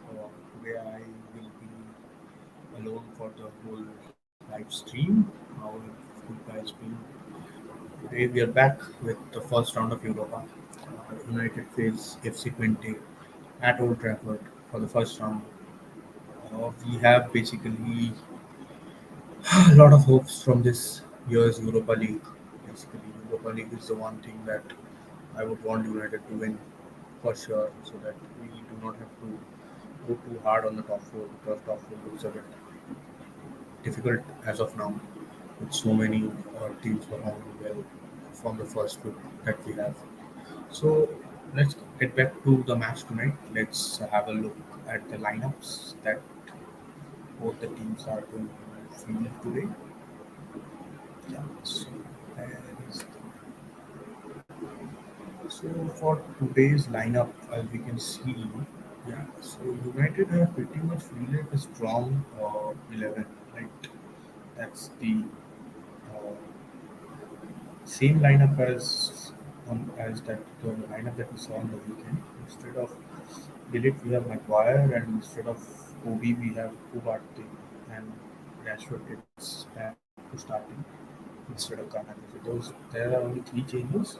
Today I will be alone for the whole live stream. How have you guys been? Today we are back with the first round of Europa. United face FC Twente at Old Trafford for the first round. We have basically a lot of hopes from this year's Europa League. Basically, Europa League is the one thing that I would want United to win for sure, so that we do not have to go too hard on the top four because top four looks a bit difficult as of now with so many teams performing well from the first group that we have. So let's get back to the match tonight. Let's have a look at the lineups that both the teams are going to field today. Yeah. There is so for today's lineup, as we can see, yeah. So United have pretty much fielded a strong 11, right? That's the uh, same lineup as that the lineup that we saw on the weekend. Instead of Dilip, we have Maguire, and instead of Kobe, we have Ugarte, and Rashford gets back to starting instead of Garnacho. So there are only three changes.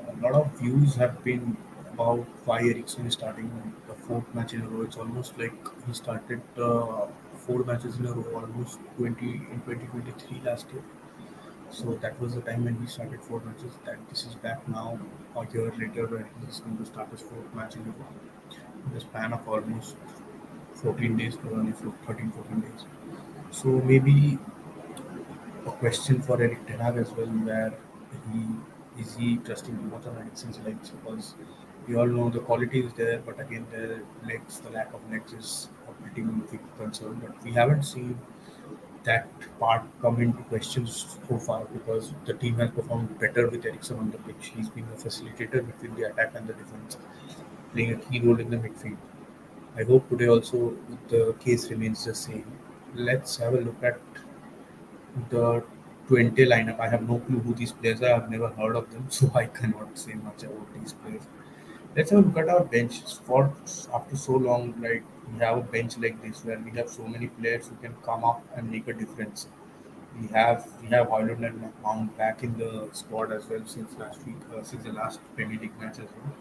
A lot of views have been about why Ericsson is starting the fourth match in a row. It's almost like he started four matches in a row, almost 20 in 2023 last year. So that was the time when he started four matches. That this is back now, a year later, where he's going to start his fourth match in a row in the span of almost 14 days, or only 13, 14 days. So maybe a question for Eric Ten Hag as well, where he he trusting too much on Ericsson's legs because we all know the quality is there, but again the lack of legs is a pretty big concern. But we haven't seen that part come into question so far because the team has performed better with Ericsson on the pitch. He's been a facilitator between the attack and the defense, playing a key role in the midfield. I hope today also the case remains the same. Let's have a look at the Twente lineup. I have no clue who these players are. I've never heard of them, so I cannot say much about these players. Let's have a look at our bench. For after so long, like we have a bench like this where we have so many players who can come up and make a difference. We have Hoyland and Mount back in the squad as well since last week, since the last Premier League match as well.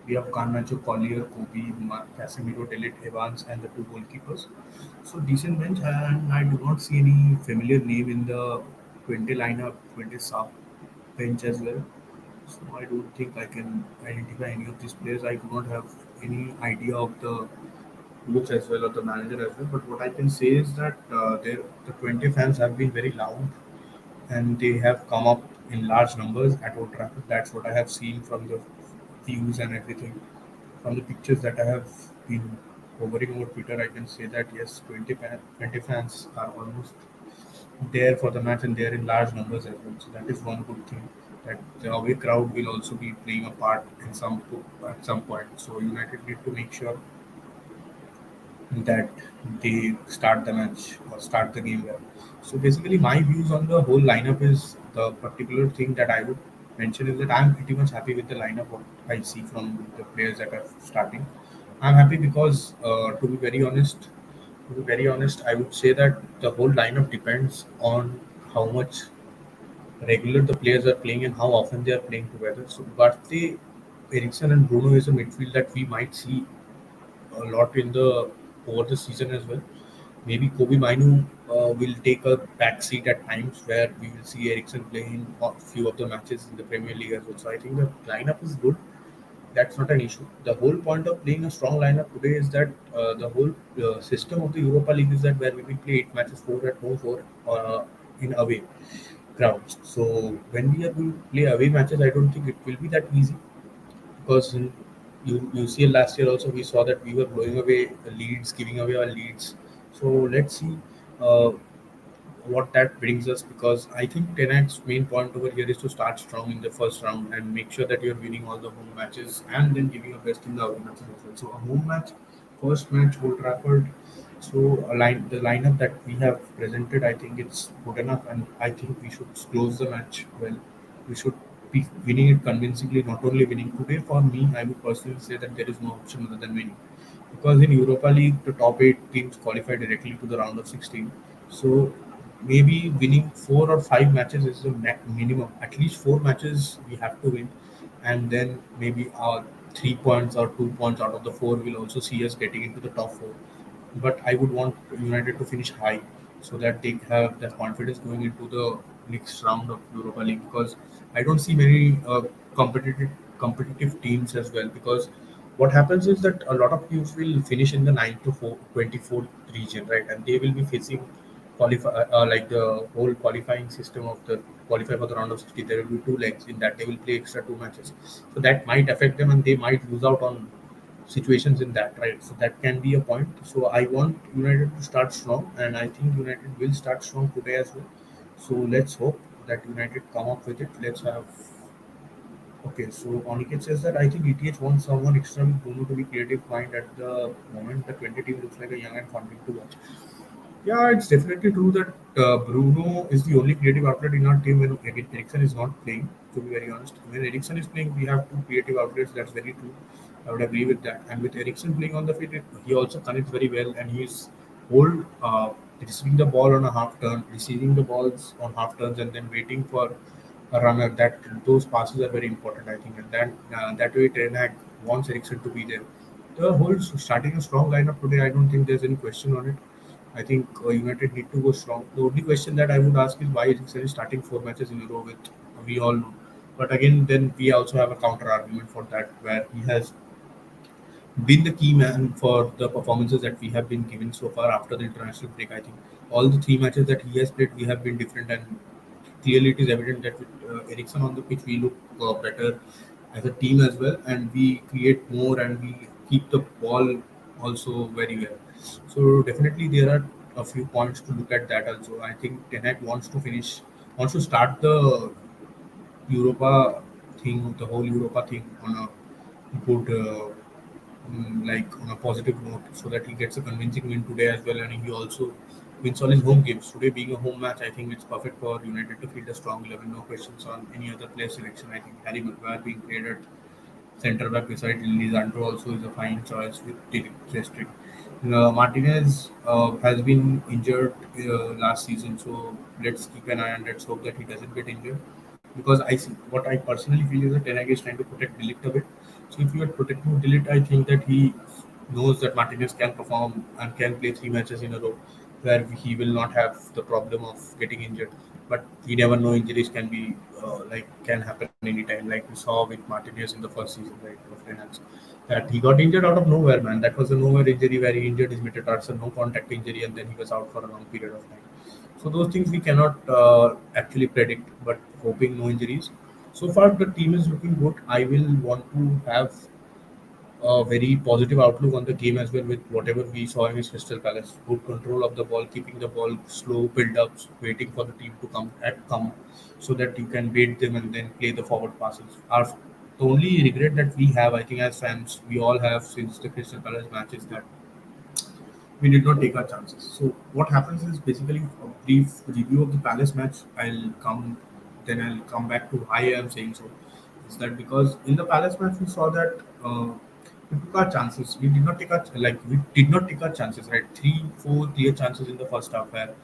We have Garnacho, Collier, Kobe, Casemiro, Delit, Evans, and the two goalkeepers. So decent bench, and I do not see any familiar name in the 20 lineup, 20 sub bench as well. So I don't think I can identify any of these players. I do not have any idea of the coach as well or the manager as well. But what I can say is that the 20 fans have been very loud and they have come up in large numbers at Old Trafford. That's what I have seen from the views and everything. From the pictures that I have been hovering over Twitter, I can say that yes, 20 fans are almost there for the match and they are in large numbers as well. So that is one good thing. That the away crowd will also be playing a part in at some point. So United need to make sure that they start the match or start the game well. So basically, my views on the whole lineup is the particular thing that I would mention is that I'm pretty much happy with the lineup what I see from the players that are starting. I'm happy because, to be very honest, I would say that the whole lineup depends on how much regular the players are playing and how often they are playing together. So, Ugarte, Ericsson, and Bruno is a midfield that we might see a lot in the over the season as well. Maybe Kobe Mainu will take a back seat at times where we will see Ericsson playing a few of the matches in the Premier League as well. So I think the lineup is good. That's not an issue. The whole point of playing a strong lineup today is that the whole system of the Europa League is that where we will play 8 matches, four at home, four in away grounds. So when we are going to play away matches, I don't think it will be that easy because in UCL last year also we saw that we were blowing away leads, giving away our leads. So let's see uh, what that brings us because I think Tenak's main point over here is to start strong in the first round and make sure that you're winning all the home matches and then giving your best in the away matches as well. So a home match, first match, Old Trafford. So the lineup that we have presented, I think it's good enough, and I think we should close the match well. We should be winning it convincingly, not only winning today. For me, I would personally say that there is no option other than winning. because in Europa League the top eight teams qualify directly to the round of 16. So maybe winning 4 or 5 matches is the minimum. At least 4 matches we have to win, and then maybe our 3 points or 2 points out of the four will also see us getting into the top four. But I would want United to finish high so that they have that confidence going into the next round of Europa League, because I don't see many competitive teams as well, because what happens is that a lot of teams will finish in the 9 to 24th region, right, and they will be facing like the whole qualifying system of the qualify for the round of 60. There will be two legs in that they will play extra 2 matches, so that might affect them and they might lose out on situations in that, right? So that can be a point. So I want United to start strong, and I think United will start strong today as well. So let's hope that United come up with it. Let's have. Okay, so Oniket says that I think ETH wants someone extra with Bruno to be creative mind at the moment. The 20 team looks like a young and fun team to watch. Yeah, it's definitely true that Bruno is the only creative outlet in our team when Eriksen is not playing. To be very honest, when Eriksen is playing, we have two creative outlets. That's very true. I would agree with that. And with Eriksen playing on the field, he also connects very well, and he's hold receiving the ball on a half turn, receiving the balls on half turns, and then waiting for a runner. That those passes are very important, I think, and that way Ten Hag wants Eriksen to be there. The whole starting a strong lineup today, I don't think there's any question on it. I think United need to go strong. The only question that I would ask is why Eriksen is starting 4 matches in a row with we all know. But again, then we also have a counter argument for that where he has been the key man for the performances that we have been given so far after the international break. I think all the 3 matches that he has played, we have been different, and clearly it is evident that with Ericsson on the pitch, we look better as a team as well, and we create more and we keep the ball also very well. So definitely there are a few points to look at that also. I think Ten Hag wants to start the Europa thing, the whole Europa thing on a good like on a positive note, so that he gets a convincing win today as well, and he also wins all his home games. Today being a home match, I think it's perfect for United to field a strong 11. No questions on any other player selection. I think Harry Maguire being played at centre back beside Lisandro also is a fine choice with Derek Chestrick. Martinez has been injured last season, so let's keep an eye and let's hope that he doesn't get injured. Because I see what I personally feel is that Ten Hag is trying to protect Delict a bit. So if you are protecting Delict, I think that he knows that Martinez can perform and can play 3 matches in a row, where he will not have the problem of getting injured. But we never know, injuries can be can happen anytime. Like we saw with Martinez in the first season, right, of Ten Hag's, that he got injured out of nowhere, man. That was a nowhere injury where he injured his metatarsal, no contact injury, and then he was out for a long period of time. So those things we cannot actually predict, but hoping no injuries. So far, the team is looking good. I will want to have a very positive outlook on the game as well with whatever we saw against Crystal Palace. Good control of the ball, keeping the ball slow build-ups, waiting for the team to come so that you can bait them and then play the forward passes. The only regret that we have, I think, as fans, we all have since the Crystal Palace match is that we did not take our chances. So what happens is basically a brief review of the Palace match. I'll come back to why I'm saying so. Is that because in the Palace match we saw that we took our chances. We did not take our chances. Right, 3, 4 clear chances in the first half where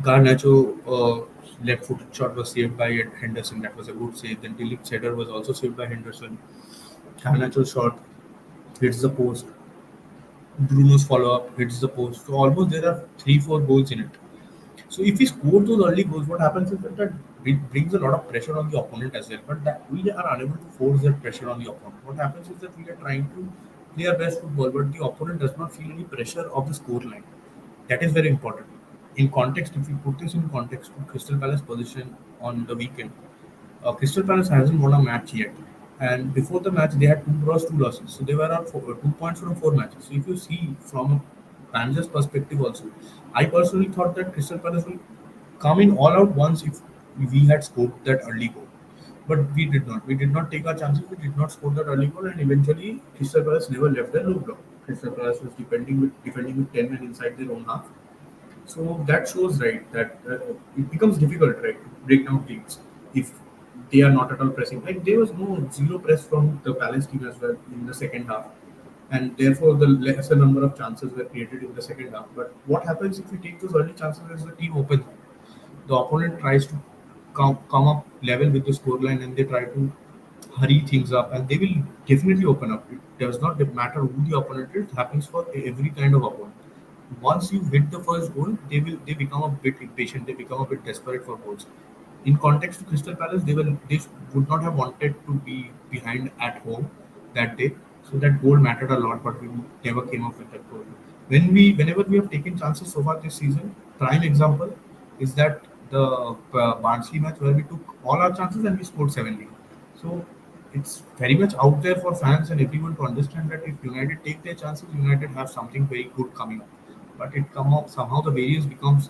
Garnacho left-footed shot was saved by Henderson. That was a good save. Then Dilip's header was also saved by Henderson. Garnacho's shot hits the post. Bruno's follow up hits the post. So almost there are 3, 4 goals in it. So if we score those early goals, what happens is that it brings a lot of pressure on the opponent as well. But that we are unable to force that pressure on the opponent. What happens is that we are trying to play our best football, but the opponent does not feel any pressure of the score line. That is very important. In context, if we put this in context to Crystal Palace position on the weekend, Crystal Palace hasn't won a match yet. And before the match, they had 2 draws, 2 losses. So they were on 2 points from 4 matches. So if you see from a manager's perspective also, I personally thought that Crystal Palace will come in all out once if we had scored that early goal. But we did not. We did not take our chances. We did not score that early goal, and eventually Crystal Palace never left their low block. Crystal Palace was defending with 10 men inside their own half. So that shows, right, that it becomes difficult, right, to break down teams if they are not at all pressing. Like there was no zero press from the Palace team as well in the second half. and therefore the lesser number of chances were created in the second half. But what happens if we take those early chances as the team opens? The opponent tries to come up level with the scoreline, and they try to hurry things up, and they will definitely open up. It does not matter who the opponent is. It happens for every kind of opponent. Once you hit the first goal, they become a bit impatient. They become a bit desperate for goals. In context to Crystal Palace, they would not have wanted to be behind at home that day. So that goal mattered a lot, but we never came up with that goal. Whenever we have taken chances so far this season, prime example is that the Barnsley match where we took all our chances and we scored 7 so it's very much out there for fans and everyone to understand that if United take their chances, United have something very good coming up. But it come up somehow the variance becomes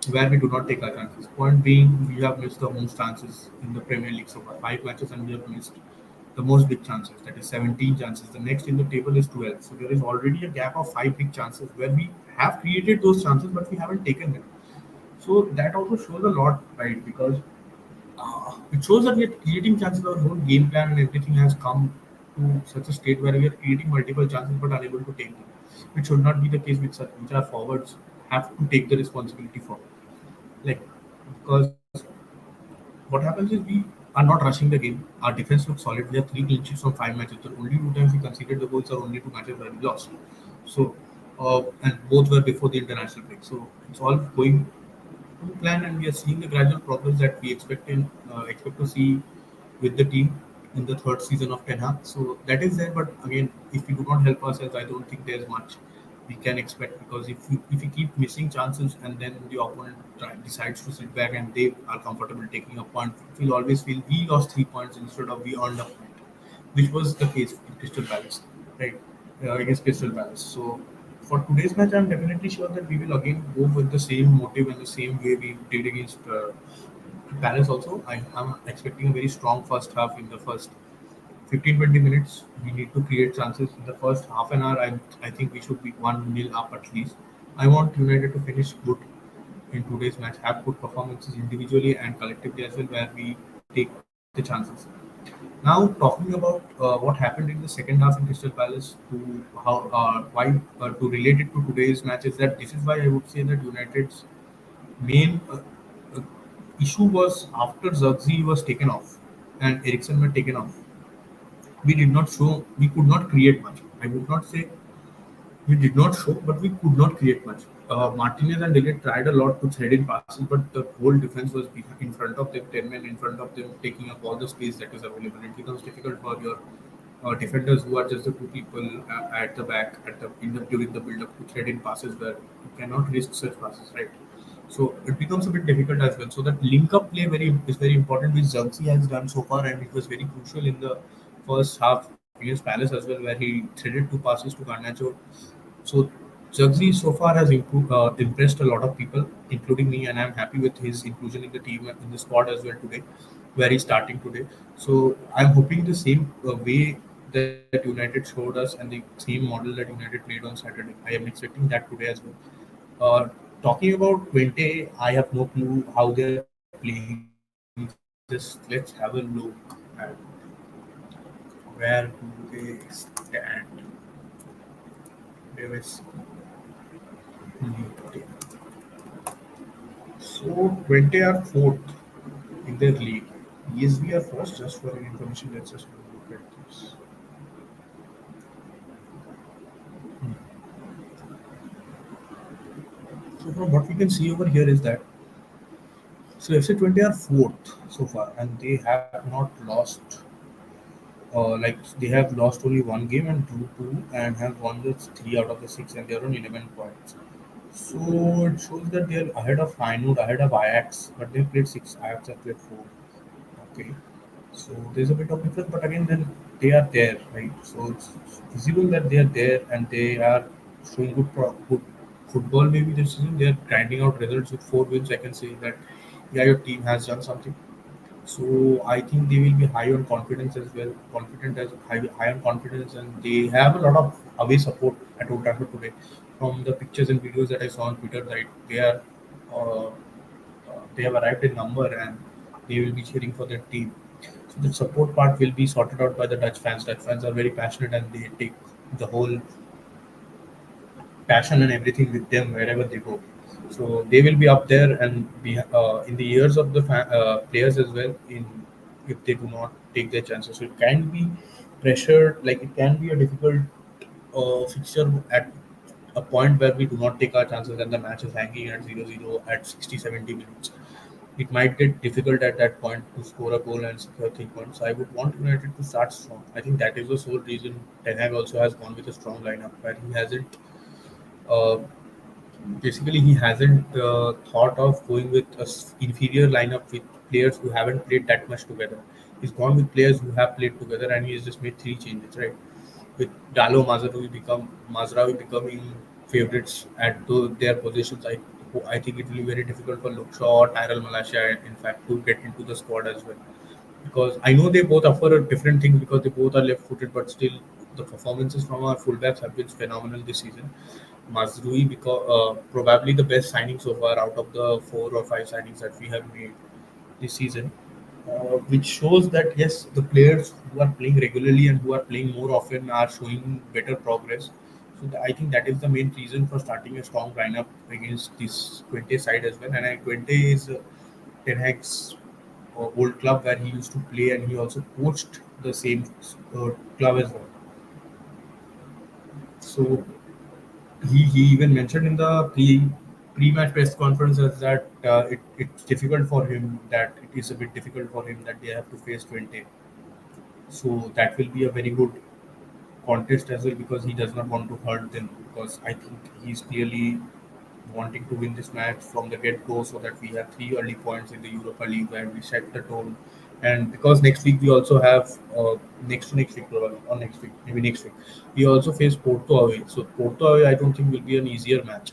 where we do not take our chances. Point being, we have missed the most chances in the Premier League so far, 5 matches, and we have missed the most big chances. That is 17 chances. The next in the table is 12. So there is already a gap of 5 big chances where we have created those chances, but we haven't taken them. So that also shows a lot, right? Because it shows that we are creating chances. Our whole game plan and everything has come to such a state where we are creating multiple chances but unable to take them. It should not be the case with such which our forwards have to take the responsibility for. Like because what happens is we are not rushing the game. Our defense looks solid. We have 3 clean sheets from 5 matches. The only 2 times we conceded the goals are only 2 matches where we lost. So and both were before the international break. So it's all going plan, and we are seeing the gradual progress that we expect to see with the team in the third season of Ten Hag. So that is there, but again, if we do not help ourselves, I don't think there's much we can expect because if we keep missing chances and then the opponent decides to sit back and they are comfortable taking a point, we'll always feel we lost 3 points instead of we earned a point, which was the case in Crystal Palace, right? Against Crystal Palace. So for today's match, I'm definitely sure that we will again go with the same motive and the same way we did against Palace. Also, I am expecting a very strong first half. In the first 15-20 minutes, we need to create chances. In the first half an hour, I think we should be 1-0 up at least. I want United to finish good in today's match, have good performances individually and collectively as well, where we take the chances. Now, talking about what happened in the second half in Crystal Palace, to how why to relate it to today's match is that this is why I would say that United's main uh, issue was after Zirkzee was taken off and Ericsson were taken off. We did not show, we could not create much. I would not say we did not show, but we could not create much. Martinez and Delete tried a lot to thread in passes, but the whole defense was in front of them, 10 men in front of them, taking up all the space that is available. It becomes difficult for your defenders who are just the two people at the back during the build-up to thread in passes where you cannot risk such passes, right? So it becomes a bit difficult as well. So that link-up play is very important, which Zirkzee has done so far, and it was very crucial in the first half against Palace as well, where he threaded 2 passes to Garnacho. So Jagzi so far has impressed a lot of people, including me, and I'm happy with his inclusion in the team in the squad as well today, where he's starting today. So I'm hoping the same way that United showed us and the same model that United played on Saturday. I am expecting that today as well. Talking about Twente, I have no clue how they're playing. Just let's have a look at where do they stand. Where is league table? So Twente are fourth in their league. ESB are first. Just for your information, let's just look at this. So from what we can see over here is that so FC Twente are fourth so far, and they have not lost. Like they have lost only one game and drew two, and have won the 3 out of the 6, and they are on 11 points. So it shows that they are ahead of Feyenoord, ahead of Ajax, but they played six. Ajax have played four. Okay, so there's a bit of difference, but again, then they are there, right? So it's visible that they are there and they are showing good football. Maybe this season they are grinding out results with 4 wins. I can say that yeah, your team has done something. So I think they will be high on confidence as well. High on confidence, and they have a lot of away support at Old Trafford today. From the pictures and videos that I saw on Twitter, right, uh, they have arrived in number and they will be cheering for their team. So the support part will be sorted out by the Dutch fans. Dutch fans are very passionate and they take the whole passion and everything with them wherever they go. So they will be up there and be in the ears of the players as well. In if they do not take their chances, so it can be pressured. Like it can be a difficult fixture at a point where we do not take our chances and the match is hanging at 0-0 at 60, 70 minutes. It might get difficult at that point to score a goal and secure 3 points. I would want United to start strong. I think that is the sole reason Ten Hag also has gone with a strong lineup where he hasn't uh, basically he hasn't thought of going with a inferior lineup with players who haven't played that much together. He's gone with players who have played together and he has just made three changes, right? With Mazraoui becoming favorites at their positions. I think it will be very difficult for Luke Shaw or Tyrell Malacia, in fact, to get into the squad as well. Because I know they both offer a different thing because they both are left-footed, but still the performances from our fullbacks have been phenomenal this season. Mazrui, because probably the best signing so far out of the 4 or 5 signings that we have made this season, which shows that yes, the players who are playing regularly and who are playing more often are showing better progress. So I think that is the main reason for starting a strong lineup against this Twente side as well. And Twente is Ten Hag's old club where he used to play, and he also coached the same club as well. So he even mentioned in the pre-match press conferences that it's difficult for him, that it is a bit difficult for him that they have to face Twente. So that will be a very good contest as well because he does not want to hurt them, because I think he's clearly wanting to win this match from the get-go so that we have 3 early points in the Europa League where we set the tone. And because next week we also have next to next week probably or next week maybe next week we also face Porto away. So Porto away I don't think will be an easier match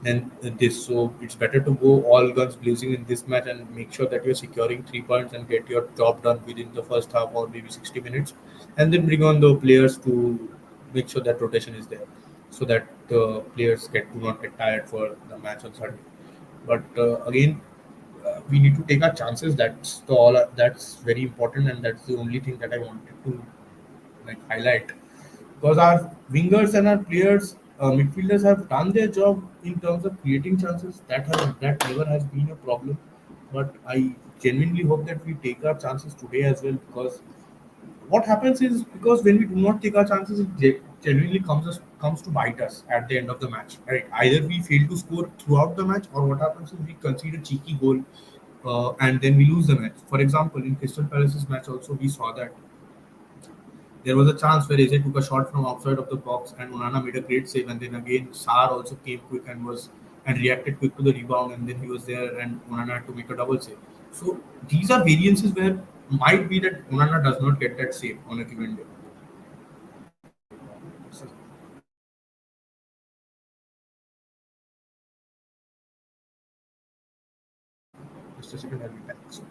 than this. So it's better to go all guns blazing in this match and make sure that you're securing 3 points and get your job done within the first half or maybe 60 minutes, and then bring on the players to make sure that rotation is there so that the players do not get tired for the match on Sunday. But again, we need to take our chances. That's very important, and that's the only thing that I wanted to like highlight, because our wingers and our players, midfielders have done their job in terms of creating chances. That never has been a problem. But I genuinely hope that we take our chances today as well, because what happens is because when we do not take our chances, it genuinely comes to bite us at the end of the match. Right? Either we fail to score throughout the match, or what happens is we concede a cheeky goal, and then we lose the match. For example, in Crystal Palace's match, also we saw that there was a chance where Eze took a shot from outside of the box, and Onana made a great save. And then again, Sar also came quick and reacted quick to the rebound, and then he was there, and Onana had to make a double save. So these are variances where might be that Onana does not get that save on a given day. Just a second, I'll be back. So,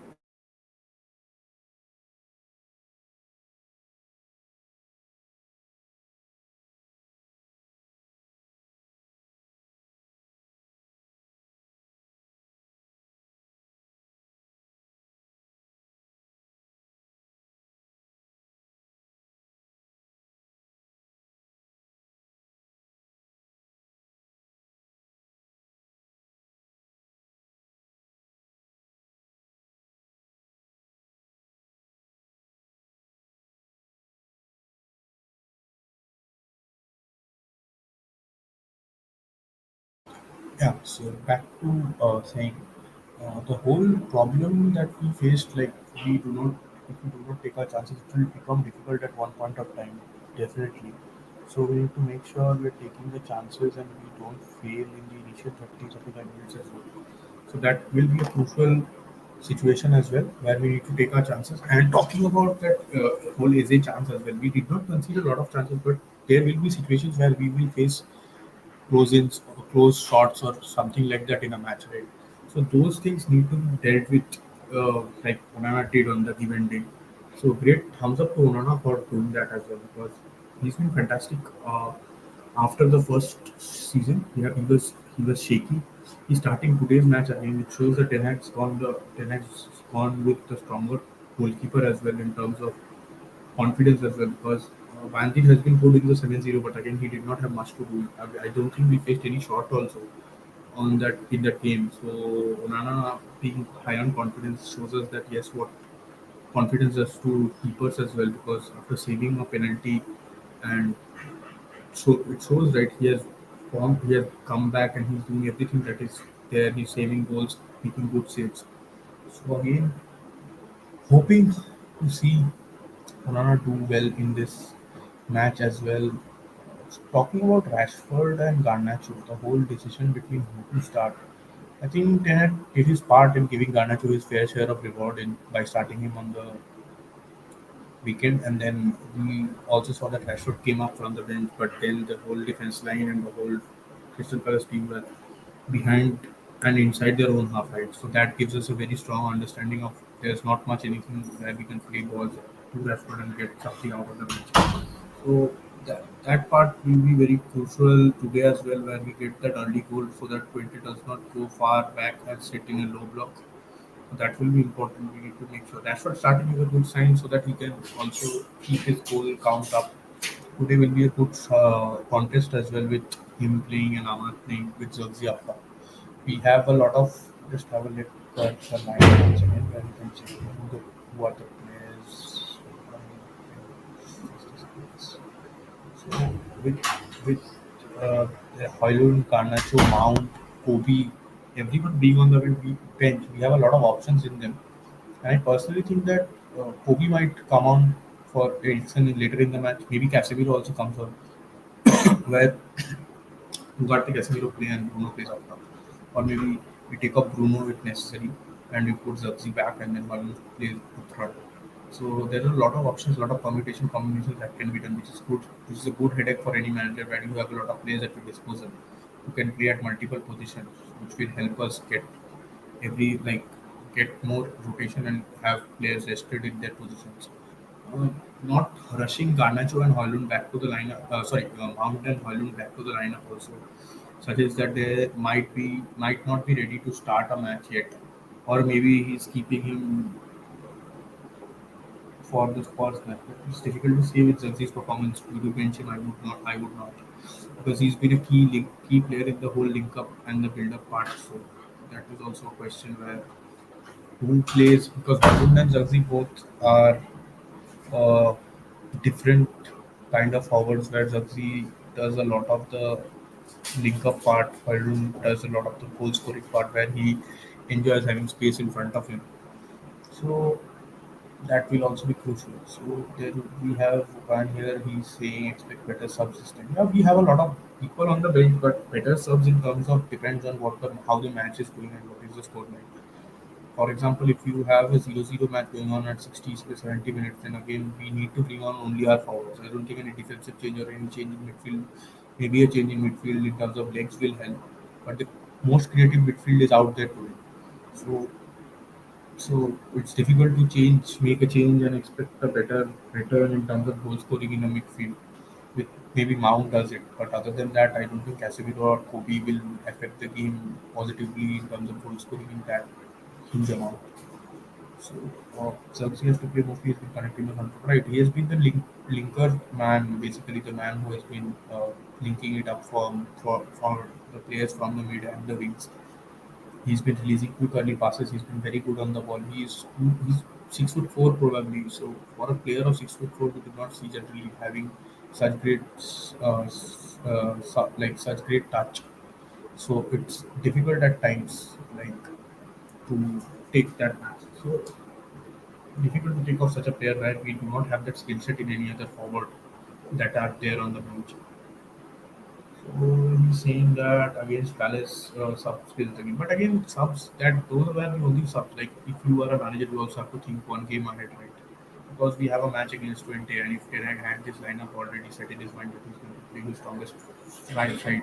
yeah, so back to saying the whole problem that we faced, like we do not, if we do not take our chances, it will become difficult at one point of time, definitely. So we need to make sure we're taking the chances and we don't fail in the initial 30 35 minutes as well. So that will be a crucial situation as well, where we need to take our chances. And talking about that whole AZ chance as well, we did not concede a lot of chances, but there will be situations where we will face close-ins or close shots or something like that in a match, right? So those things need to be dealt with, like Onana did on the given day. So great thumbs up to Onana for doing that as well, because he's been fantastic. After the first season, he was shaky. He's starting today's match again. It shows that Ten Hag's gone with the stronger goalkeeper as well in terms of confidence as well, because Van Dijk has been good in the 7-0, but again he did not have much to do. I don't think we faced any shot also on that in that game. So Onana being high on confidence shows us that yes, what confidence does to keepers as well, because after saving a penalty, and so it shows right, he has come back and he's doing everything that is there. He's saving goals, making good saves. So again, hoping to see Onana do well in this match as well. Talking about Rashford and Garnacho, the whole decision between who to start, I think Ten did his part in giving Garnacho his fair share of reward in by starting him on the weekend, and then we also saw that Rashford came up from the bench, but then the whole defense line and the whole Crystal Palace team were behind and inside their own half, right? So that gives us a very strong understanding of there's not much anything where we can play balls to Rashford and get something out of the bench. So that part will be very crucial today as well, where we get that early goal so that Twente does not go far back and sit in a low block. That will be important. We need to make sure Rashford starting with a good sign so that he can also keep his goal count up. Today will be a good contest as well, with him playing and Ahmad playing with Zogzi Afra. We have a lot of, just have a look at the line once again where we can check who are the players. So with uh, Hoylund, Garnacho, Mount, Kobe, everyone being on the bench, we have a lot of options in them. And I personally think that Kobe might come on for Ericsson later in the match. Maybe Casemiro also comes on, where Ugarte, Casemiro play and Bruno plays up top. Or maybe we take up Bruno if necessary and we put Zirkzee back and then one plays up front. So there are a lot of options, a lot of permutation combinations that can be done, which is good. Which is a good headache for any manager where you have a lot of players at your disposal who can play at multiple positions, which will help us every like get more rotation and have players rested in their positions. Uh, Not rushing Garnacho and Hoylund back to the lineup. Mount and Hoylund back to the lineup also suggests that they might not be ready to start a match yet, or maybe he's keeping him for the Spurs match. But it's difficult to say with Zirkzee's performance. Would you bench him? I would not. I would not, because he's been a key player in the whole link up and the build up part. So that is also a question where who plays, because Hoylund and Zirkzee both are uh, different kind of forwards, where Zagzi does a lot of the link up part, Harun does a lot of the goal scoring part where he enjoys having space in front of him. So that will also be crucial. So then we have one here, he's saying expect better sub system. Yeah, we have a lot of people on the bench, but better subs in terms of depends on how the match is going and what is the score like. For example, if you have a 0-0 match going on at 60 to 70 minutes, then again we need to bring on only our forwards. I don't think any defensive change or any change in midfield, maybe a change in midfield in terms of legs will help. But the most creative midfield is out there today. So it's difficult to make a change and expect a better return in terms of goal scoring in a midfield. With maybe Mount does it, but other than that, I don't think Casemiro or Kobe will affect the game positively in terms of goal scoring in that huge amount. So Xerxes has to play mostly. He's been connecting the front. Right, he has been the linker man, basically the man who has been linking it up for the players from the mid and the wings. He's been releasing quick early passes. He's been very good on the ball. He's 6'4" probably. So for a player of 6'4", we do not see generally having such great such great touch. So it's difficult at times to take that match. So difficult to think of such a player where we do not have that skill set in any other forward that are there on the bench. So he's saying that against Palace sub skills again. But again, subs that those were the only subs. Like if you are a manager, you also have to think one game ahead, right? Because we have a match against Twente, and if Ten Hag had this lineup already set in his mind that he's going to play his strongest right side,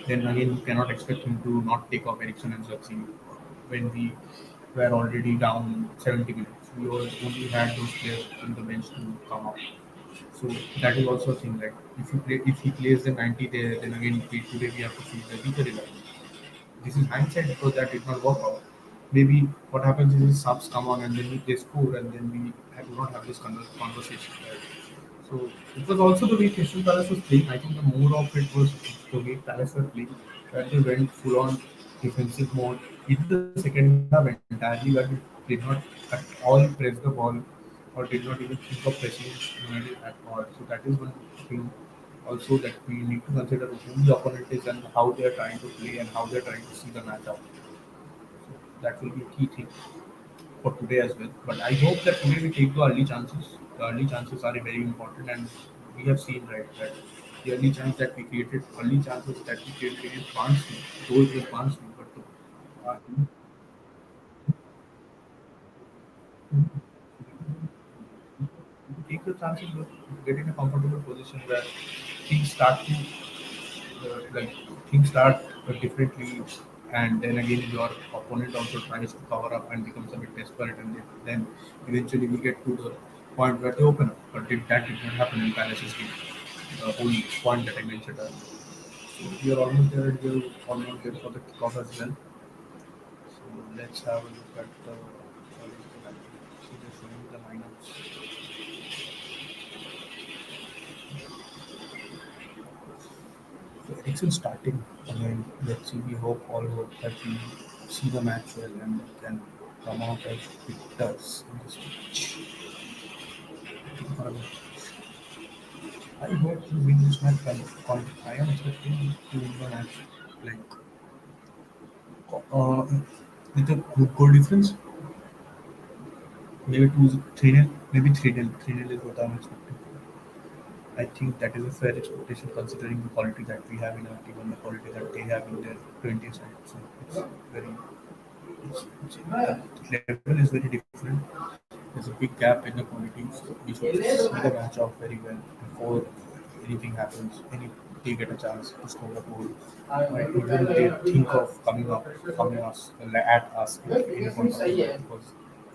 then again you cannot expect him to not take off Ericsson and Zirkzee when we were already down 70 minutes. We only had those players on the bench to come up. So that is also a thing, like if he plays the 90 there, then again today we have to see the weaker 11. This is hindsight because that did not work out. Maybe what happens is his subs come on and then they score and then we do not have this conversation. Right? So it was also the way Crystal Palace was playing. I think the mood of it was the way Palace were playing, that they went full on defensive mode. Even the second half entirely, that it did not at all press the ball or did not even think of pressing United at all. So that is one thing also that we need to consider who the opponent is and how they are trying to play and how they are trying to see the match out. So that will be a key thing for today as well. But I hope that today we take the early chances. The early chances are very important, and we have seen right that the early chance that we created, early chances that we created against Barnsley, though it was Barnsley, but uh, take the chances, but get in a comfortable position where things start to like things start differently, and then again your opponent also tries to cover up and becomes a bit desperate, and then eventually we get to the point where they open up. But that did not happen in Palace's game. The whole point that I mentioned earlier. So we are almost there, and we're almost there for the kickoff as well. So let's have a look at the. See, they're showing the lineups. So Ericsson starting, and then let's see. We hope that we see the match well and can come out as victors in this match. Um, I hope to win this match. I am expecting to win the match like uh, with a good goal difference. Maybe 2-3 nil, maybe 3 nil. 3 nil is what I'm expecting. I think that is a fair expectation considering the quality that we have in our team and the quality that they have in their 20 side. So it's very the level is very different. There's a big gap in the quality, so we should see the match out very well before anything happens. They get a chance to score a goal, right? Even they think of at us in any point of time, because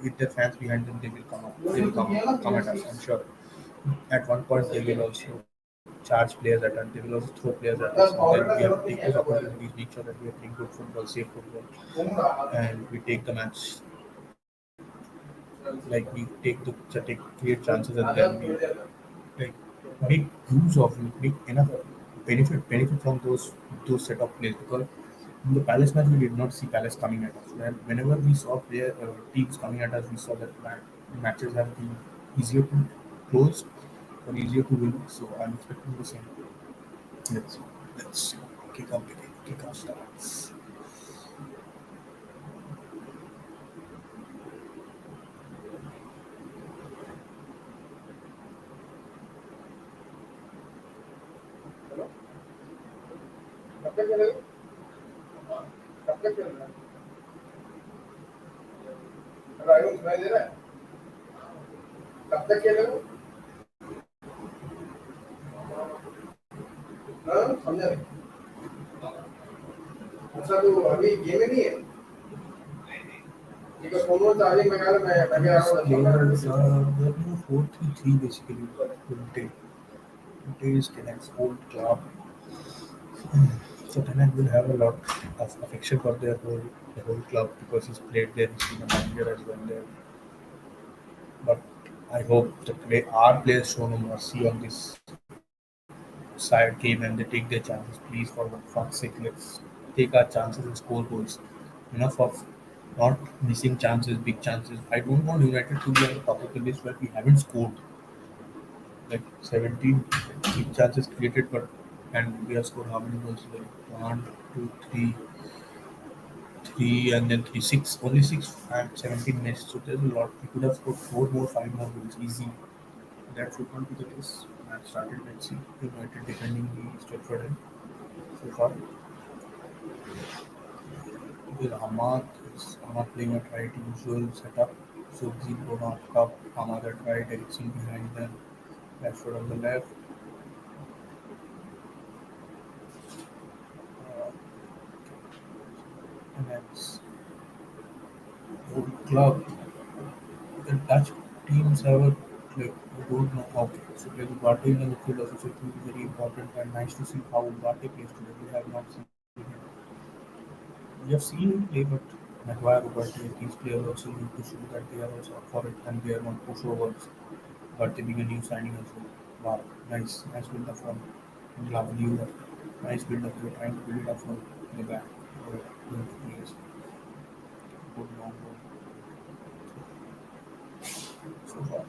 with their fans behind them, they will come at us. I'm sure. At one point, they will also charge players at us. They will also throw players at us. And then we have to take those opportunities, make sure that we are playing good football, safe football, and we take the match like we take create chances and then we like make use of make enough benefit from those set of plays because in the Palace match we did not see Palace coming at us. Whenever we saw teams coming at us, we saw that matches have been easier to close or easier to win. So I'm expecting the same. Let's kick off the game. Kick off starts. These players are they're playing 4-3-3 basically. Twente. Twente is Tenet's old club. So Tenet will have a lot of affection for the whole club because he's played there, he's been a manager as well there. But I hope the our players show no mercy on this side game and they take their chances. Please, for fuck's sake, let's take our chances and score goals. Enough of not missing chances, big chances. I don't want United to be on the top of the list where we haven't scored like 17 big chances created, but and we have scored how many goals? Like one, two, three, and then three, six. Only six and 17 missed. So there's a lot. We could have scored four more, five more goals easy. That should not be the case. Match started. Let's see. United defending the Stratford end so far. With Ahmad playing at right usual setup. Subzi Broma up, Ahmad at right, Ericsson behind them, Rashford on the left. Uh, and that's old club. The Dutch teams have a like I don't know how. So like Ugarte in the midfield also will be very important and nice to see how Ugarte plays today. We have not seen him. We have seen him play, but Maguire, Ugarte, these players also need to show that they are also up for it and they are not pushovers. Ugarte being a new signing as well. Wow, nice, nice build up from lovely. Nice build up. You're trying to build it up from the back. Good players, good long ball. So far,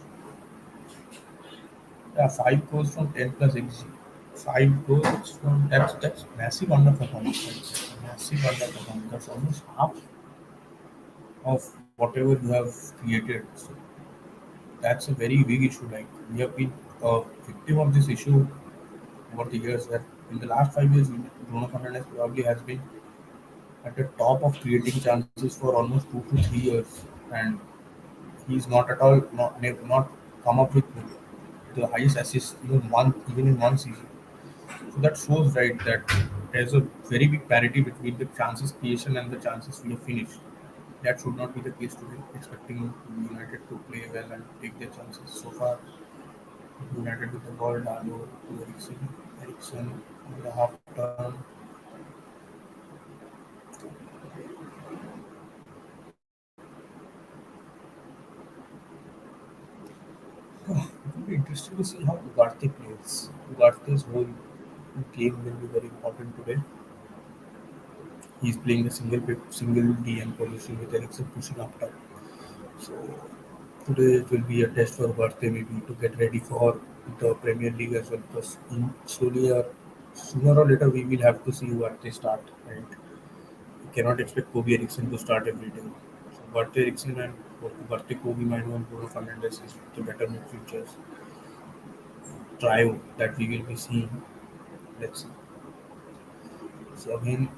yeah, 5 goals from 10 plus XG. 5 goals from that's massive underperformance. Right? Massive underperformance. That's almost half of whatever you have created. So that's a very big issue. Like we have been a victim of this issue over the years. That in the last 5 years, Bruno Fernandes probably has been at the top of creating chances for almost 2 to 3 years, and he's not at all not come up with the highest assist even in one season. So that shows right that there's a very big parity between the chances creation and the chances we have finished. That should not be the case today. Expecting United to play well and take their chances. So far, United with the ball, Dalo to Ericsson on the half turn. It will be interesting to see how Ugarte plays. Ugarte's whole game will be very important today. He's playing a single DM position with Ericsson pushing up top. So today it will be a test for Ugarte maybe to get ready for the Premier League as well because slowly or sooner or later we will have to see Ugarte start. Right? We cannot expect Kobe Ericsson to start every day. So Ugarte Ericsson and Ugarte Kobe Mino and Bruno Fernandes is the better midfielders trio that we will be seeing. Let's see. So again,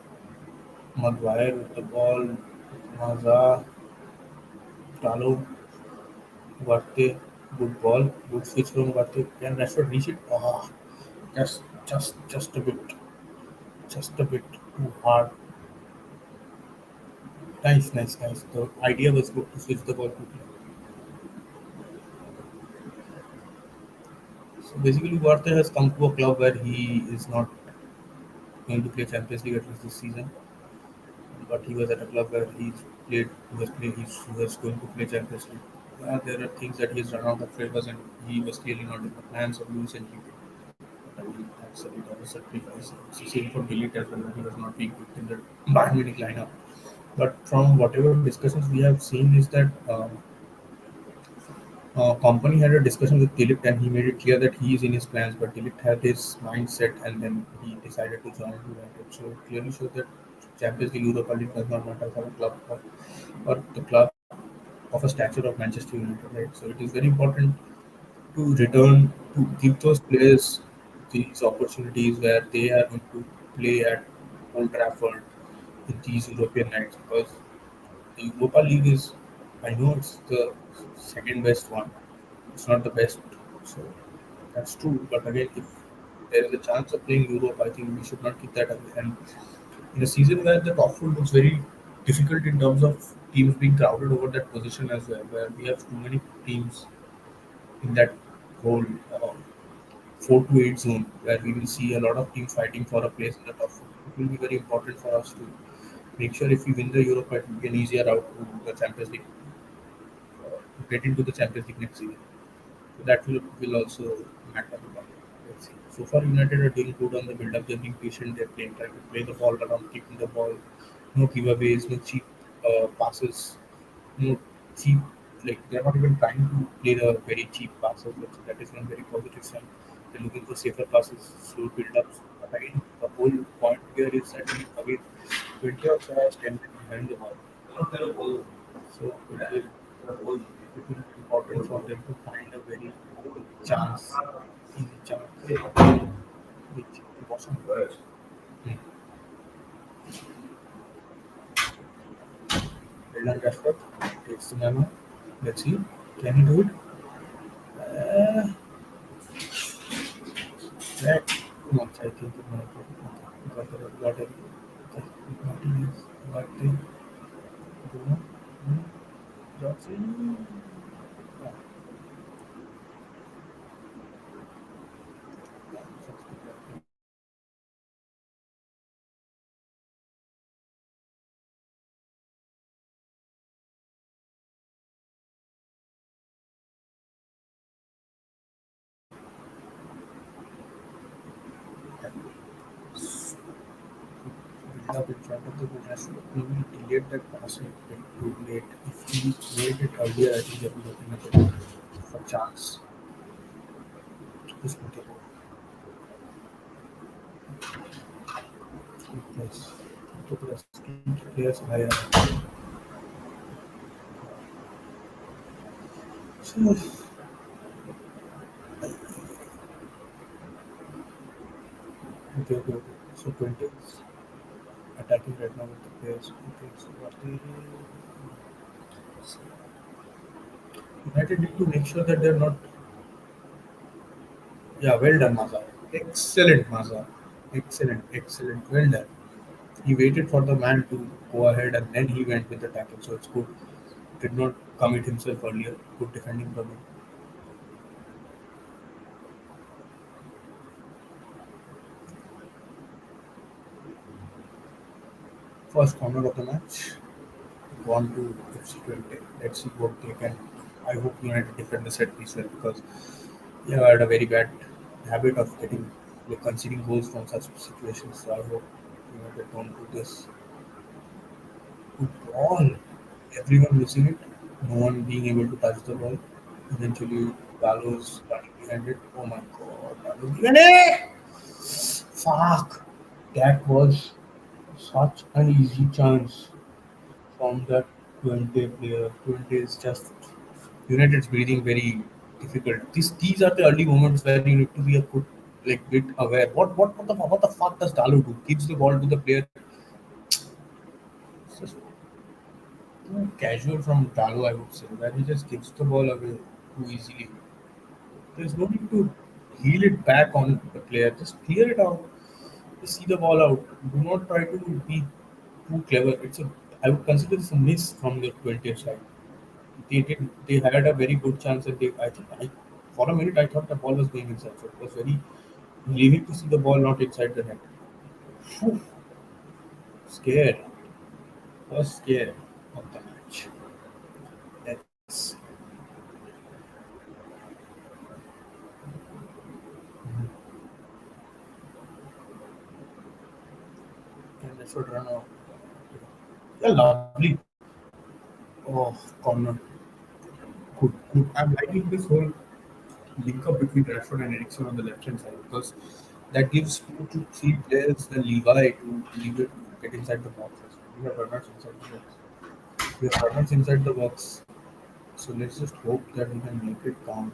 Maguire with the ball, Maza, Talo, Ugarte, good ball, good switch from Ugarte. Can Rashford reach it? Ah, just a bit, just a bit too hard. Nice, nice, nice. The idea was good to switch the ball quickly. So basically, Ugarte has come to a club where he is not going to play Champions League at least this season, but he was at a club where he was going to play Champions League. There are things that he's run out of favors, and he was clearly not in the plans of Luis Enrique. But I mean, that's a bit of a sacrifice. It's the same for Delete as well, when he was not being picked in the Bayern Munich lineup. But from whatever discussions we have seen, is that company had a discussion with Dilip, and he made it clear that he is in his plans, but Dilip had his mindset, and then he decided to join United. So it clearly shows that Champions League, Europa League does not matter for a club or the club of a stature of Manchester United, right? So it is very important to return to give those players these opportunities where they are going to play at Old Trafford in these European nights because the Europa League is, I know it's the second best one. It's not the best, so that's true. But again, if there is a chance of playing Europe, I think we should not keep that away. And in a season where the top four looks very difficult in terms of teams being crowded over that position as well, where we have too many teams in that whole 4 to 8 zone, where we will see a lot of teams fighting for a place in the top four. It will be very important for us to make sure if we win the Europa, it will be an easier route to the Champions League, to get into the Champions League next season. So that will also matter a lot. Let's see. So far, United are doing good on the build-up. They're being patient. They're playing, trying to play the ball around, keeping the ball. No giveaways, no cheap passes, no cheap. Like they're not even trying to play the very cheap passes. That is one very positive sign. They're looking for safer passes, slow build-ups. But again, the whole point here is that again, 20 of has 10 men behind the ball. So it will be important for them to find a very chance, easy chance, which wasn't. Hmm. Well Rashford takes the memo. Let's see. Can he do it? Uh, that much, I think. It might be. Got it. Okay. Martinez. Ugarte. Bruno. Hmm. Johnson. Yeah. build up in front of the goal. Rashford maybe delayed that pass a bit too late. If he made it earlier, I think they would have been a chance. Just think about fitness. To press key players higher. So, okay, okay, okay. So 20 is attacking right now with the players. Okay, so what they United need to make sure that they're not. Yeah, well done, Maza. Excellent, Maza. Excellent, excellent. Well done. He waited for the man to go ahead and then he went with the tackle. So it's good. Did not commit himself earlier. Good defending from him. First corner of the match. Gone to FC Twente. Let's see what they can. I hope United defend the set piece well because they had a very bad habit of getting conceding goals from such situations. So I hope United don't do this. Good ball. Everyone missing it. No one being able to touch the ball. Eventually, Gallows running behind it. Oh my god, Gallows behind it! Fuck! That was such an easy chance from that Twente player. Twente is just United's breathing very difficult. These are the early moments where you need to be a good bit aware. What the fuck does Dalo do? Gives the ball to the player. It's just too casual from Dalo, I would say, where he just gives the ball away too easily. There's no need to heel it back on the player. Just clear it out. Just see the ball out. Do not try to be too clever. I would consider this a miss from the 20th side. They had a very good chance and for a minute I thought the ball was going inside. So it was very relieving to see the ball not inside the net. Phew, scared. Was scared of the match. That's and they should run out. Yeah, lovely. Oh, corner. Good, good. I'm liking this whole link up between Rashford and Ericsson on the left hand side because that gives 2 to 3 players the leeway to leave it, get inside the box. We have runners inside the box. We have runners inside the box. So let's just hope that we can make it count.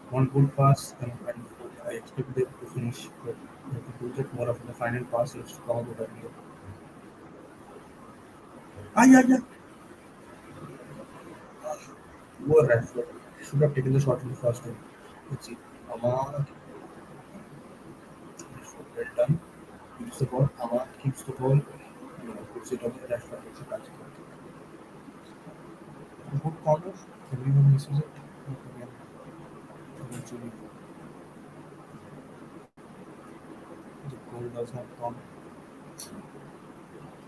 One good pass, and I expect them to finish, but we have to do that more of the final pass. Let's talk about earlier. Ah, yeah, yeah. Poor Rashford. Should have taken the shot in the first time. Let's see. Amar, well done. Keeps the ball. Amar keeps the ball. Puts it on the Rashford. It's a touch. Good corner. Everyone misses it. But again, eventually, the goal does not come.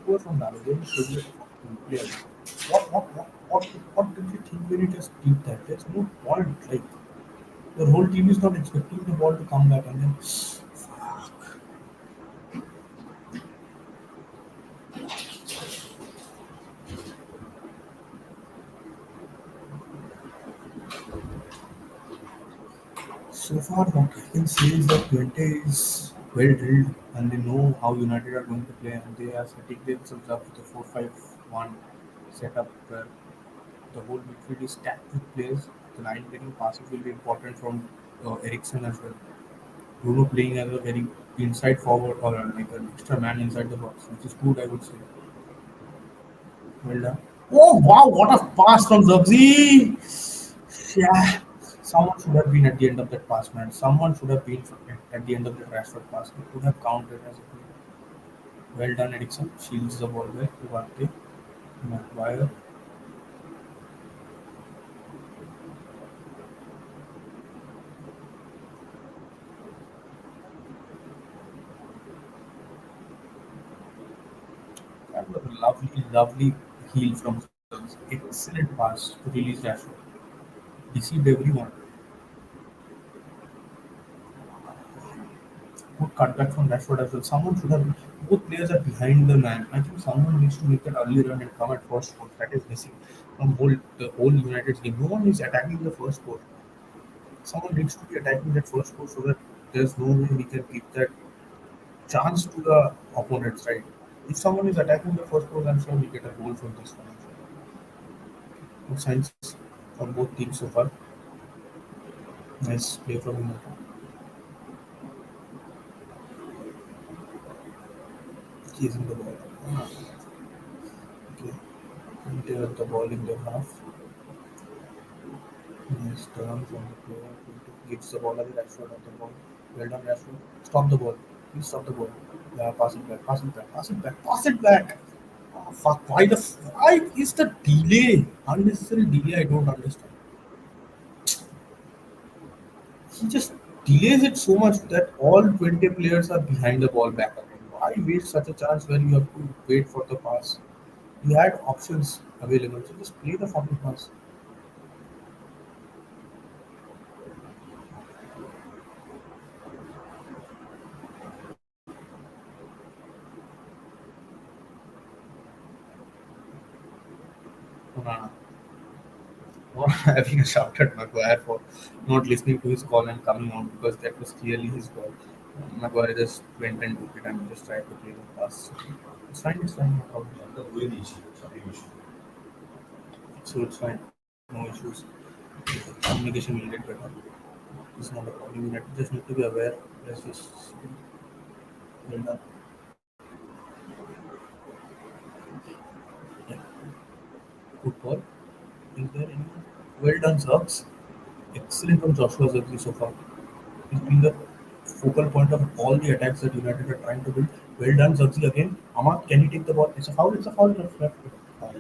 Poor from Balogun should be player. What did you think when you just keep that? There's no point. Like, your whole team is not expecting the ball to come back and then. Fuck. So far, what I can say is that Twente is well drilled and they know how United are going to play and they are setting themselves up with a 4-5-1 setup where the whole midfield is stacked with players. The line breaking passes will be important from Ericsson as well. Bruno playing as a very inside forward or like an extra man inside the box, which is good, I would say. Well done. Oh wow, what a pass from Zubzi! Yeah, someone should have been at the end of that pass, man. Someone should have been at the end of the Rashford pass. It could have counted as a goal. Well done, Ericsson. Shields the ball back to Vante. Maguire. That was a lovely, lovely heel from Zubzi. Excellent pass to release Rashford. Deceived everyone. Good cutback from Rashford as well. Someone should have. both players are behind the man. I think someone needs to make that early run and come at first post. That is missing from the whole United's game. No one is attacking the first post. Someone needs to be attacking that first post so that there's no way we can give that chance to the opponents, right? If someone is attacking the first post, I'm sure we get a goal from this one. Good signs from both teams so far. Nice play from him. Chasing the ball. Ah, okay. And they have the ball in their half. Nice turn from the player. Gives the ball away. Rashford on the ball. Well done, Rashford. Stop the ball. Please stop the ball. Yeah, pass it back. Pass it back. Pass it back. Pass it back. Oh, fuck. Why is the delay? Unnecessary delay. I don't understand. He just delays it so much that all 20 players are behind the ball back again. Why waste such a chance when you have to wait for the pass? You had options available, so just play the fucking pass. Onana. Or having a shout at Maguire for not listening to his call and coming out because that was clearly his call. Maguire just went and took it and just tried to play the pass. It's fine, no problem. So it's fine, no issues. Communication will get better. It's not a problem. Just need to be aware. Let's just build up. Yeah. Good ball. Is there anyone? Well done, Zubs. Excellent from Joshua Zubsi so far. He's been the focal point of all the attacks that United are trying to build. Well done, Zubsi again. Ahmad, can he take the ball? It's a foul. It's a foul. Left. Foul.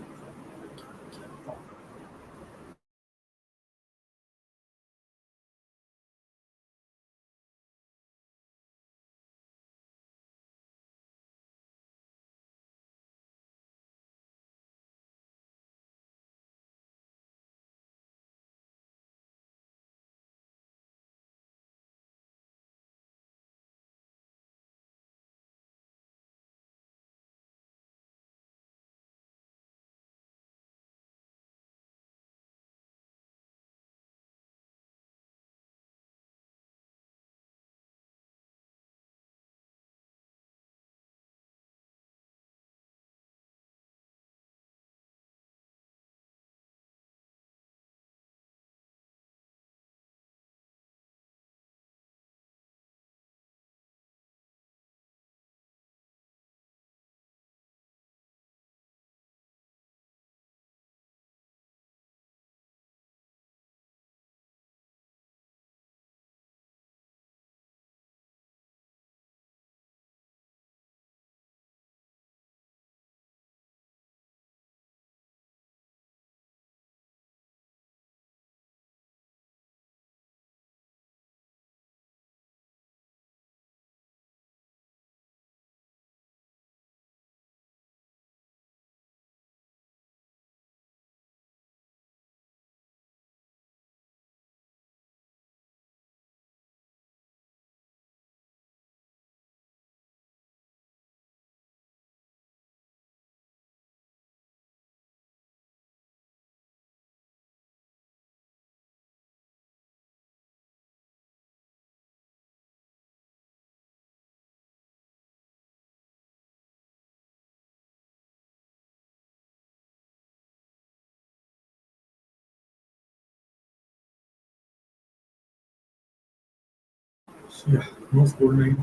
So yeah, no scoreline,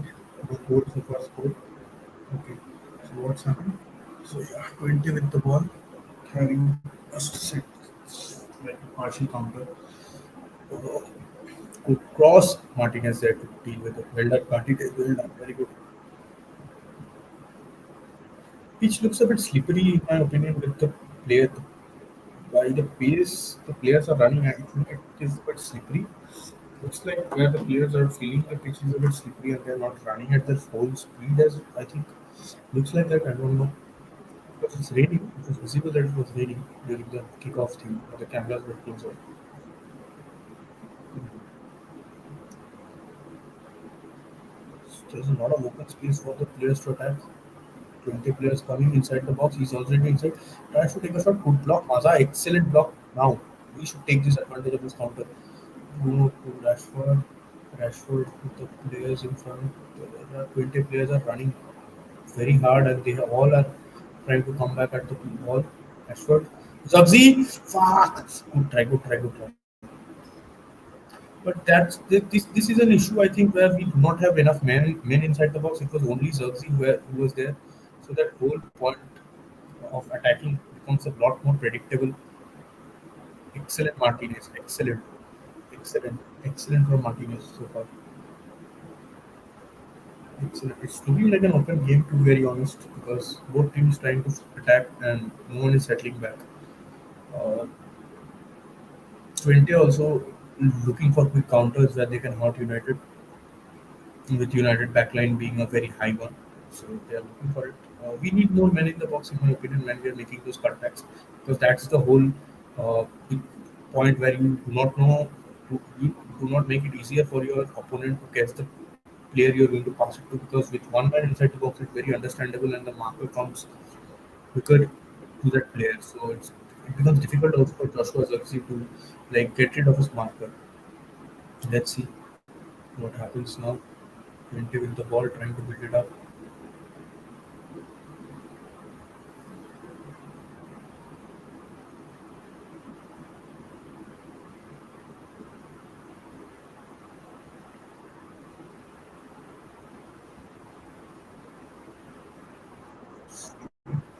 no goal so far scored. Okay. So what's happened? So yeah, 20 with the ball, carrying us to set like a partial counter. Good cross. Martinez there to deal with it. Well done, Martinez. Well done. Very good. Pitch looks a bit slippery in my opinion with the player. By the pace the players are running, I think it is a bit slippery. Looks like where the players are feeling the pitch is a bit slippery and they're not running at their full speed as I think. Looks like that. I don't know. Because it's raining. It was visible that it was raining during the kickoff thing. The cameras were close up. So there's a lot of open space for the players to attack. 20 players coming inside the box. He's already inside. Tries to take a shot. Good block. Maza, excellent block. Now we should take this advantage of this counter. Bruno to Rashford. Rashford with the players in front. There are 20 players are running very hard and they all are trying to come back at the ball. Rashford. Zagzi! Fuck! Good try, good try, good try. But this is an issue I think where we do not have enough men inside the box. It was only Zirkzee who was there, so that whole point of attacking becomes a lot more predictable. Excellent Martinez, excellent, excellent, excellent from Martinez so far. Excellent. It's looking like an open game to be very honest because both teams trying to attack and no one is settling back. Uh, Twente also looking for quick counters where they can hurt United with United backline being a very high one. So they are looking for it. We need more men in the box, in my opinion, when we are making those cutbacks, because that's the whole big point where you do not know, you do not make it easier for your opponent to catch the player you're going to pass it to. Because with one man inside the box, it's very understandable, and the marker comes quicker to that player. So it becomes difficult also for Joshua Zirkzee to like get rid of his marker. Let's see what happens now. 20 with the ball, trying to build it up.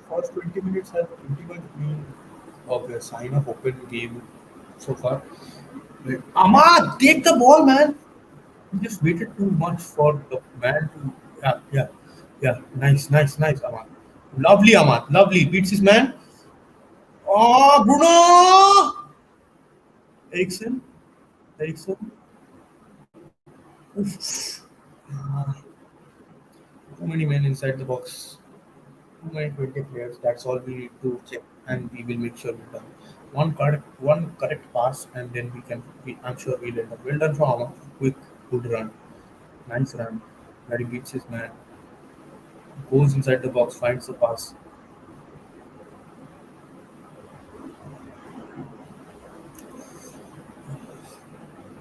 First 20 minutes has pretty much been of a sign of open game so far. Like, Ahmad, take the ball, man. You just waited too much for the man to. Yeah, yeah, yeah. Nice, nice, nice, Ahmad. Lovely, Ahmad. Lovely. Beats his man. Oh, Bruno! Ericsson. Ericsson. Oof. Too many men inside the box. Too many 20 players. That's all we need to check, and we will make sure we're done. One correct pass, and then I'm sure we'll end up. Well done from Amma. Quick, good run, nice run. Where he beats his man, goes inside the box, finds the pass.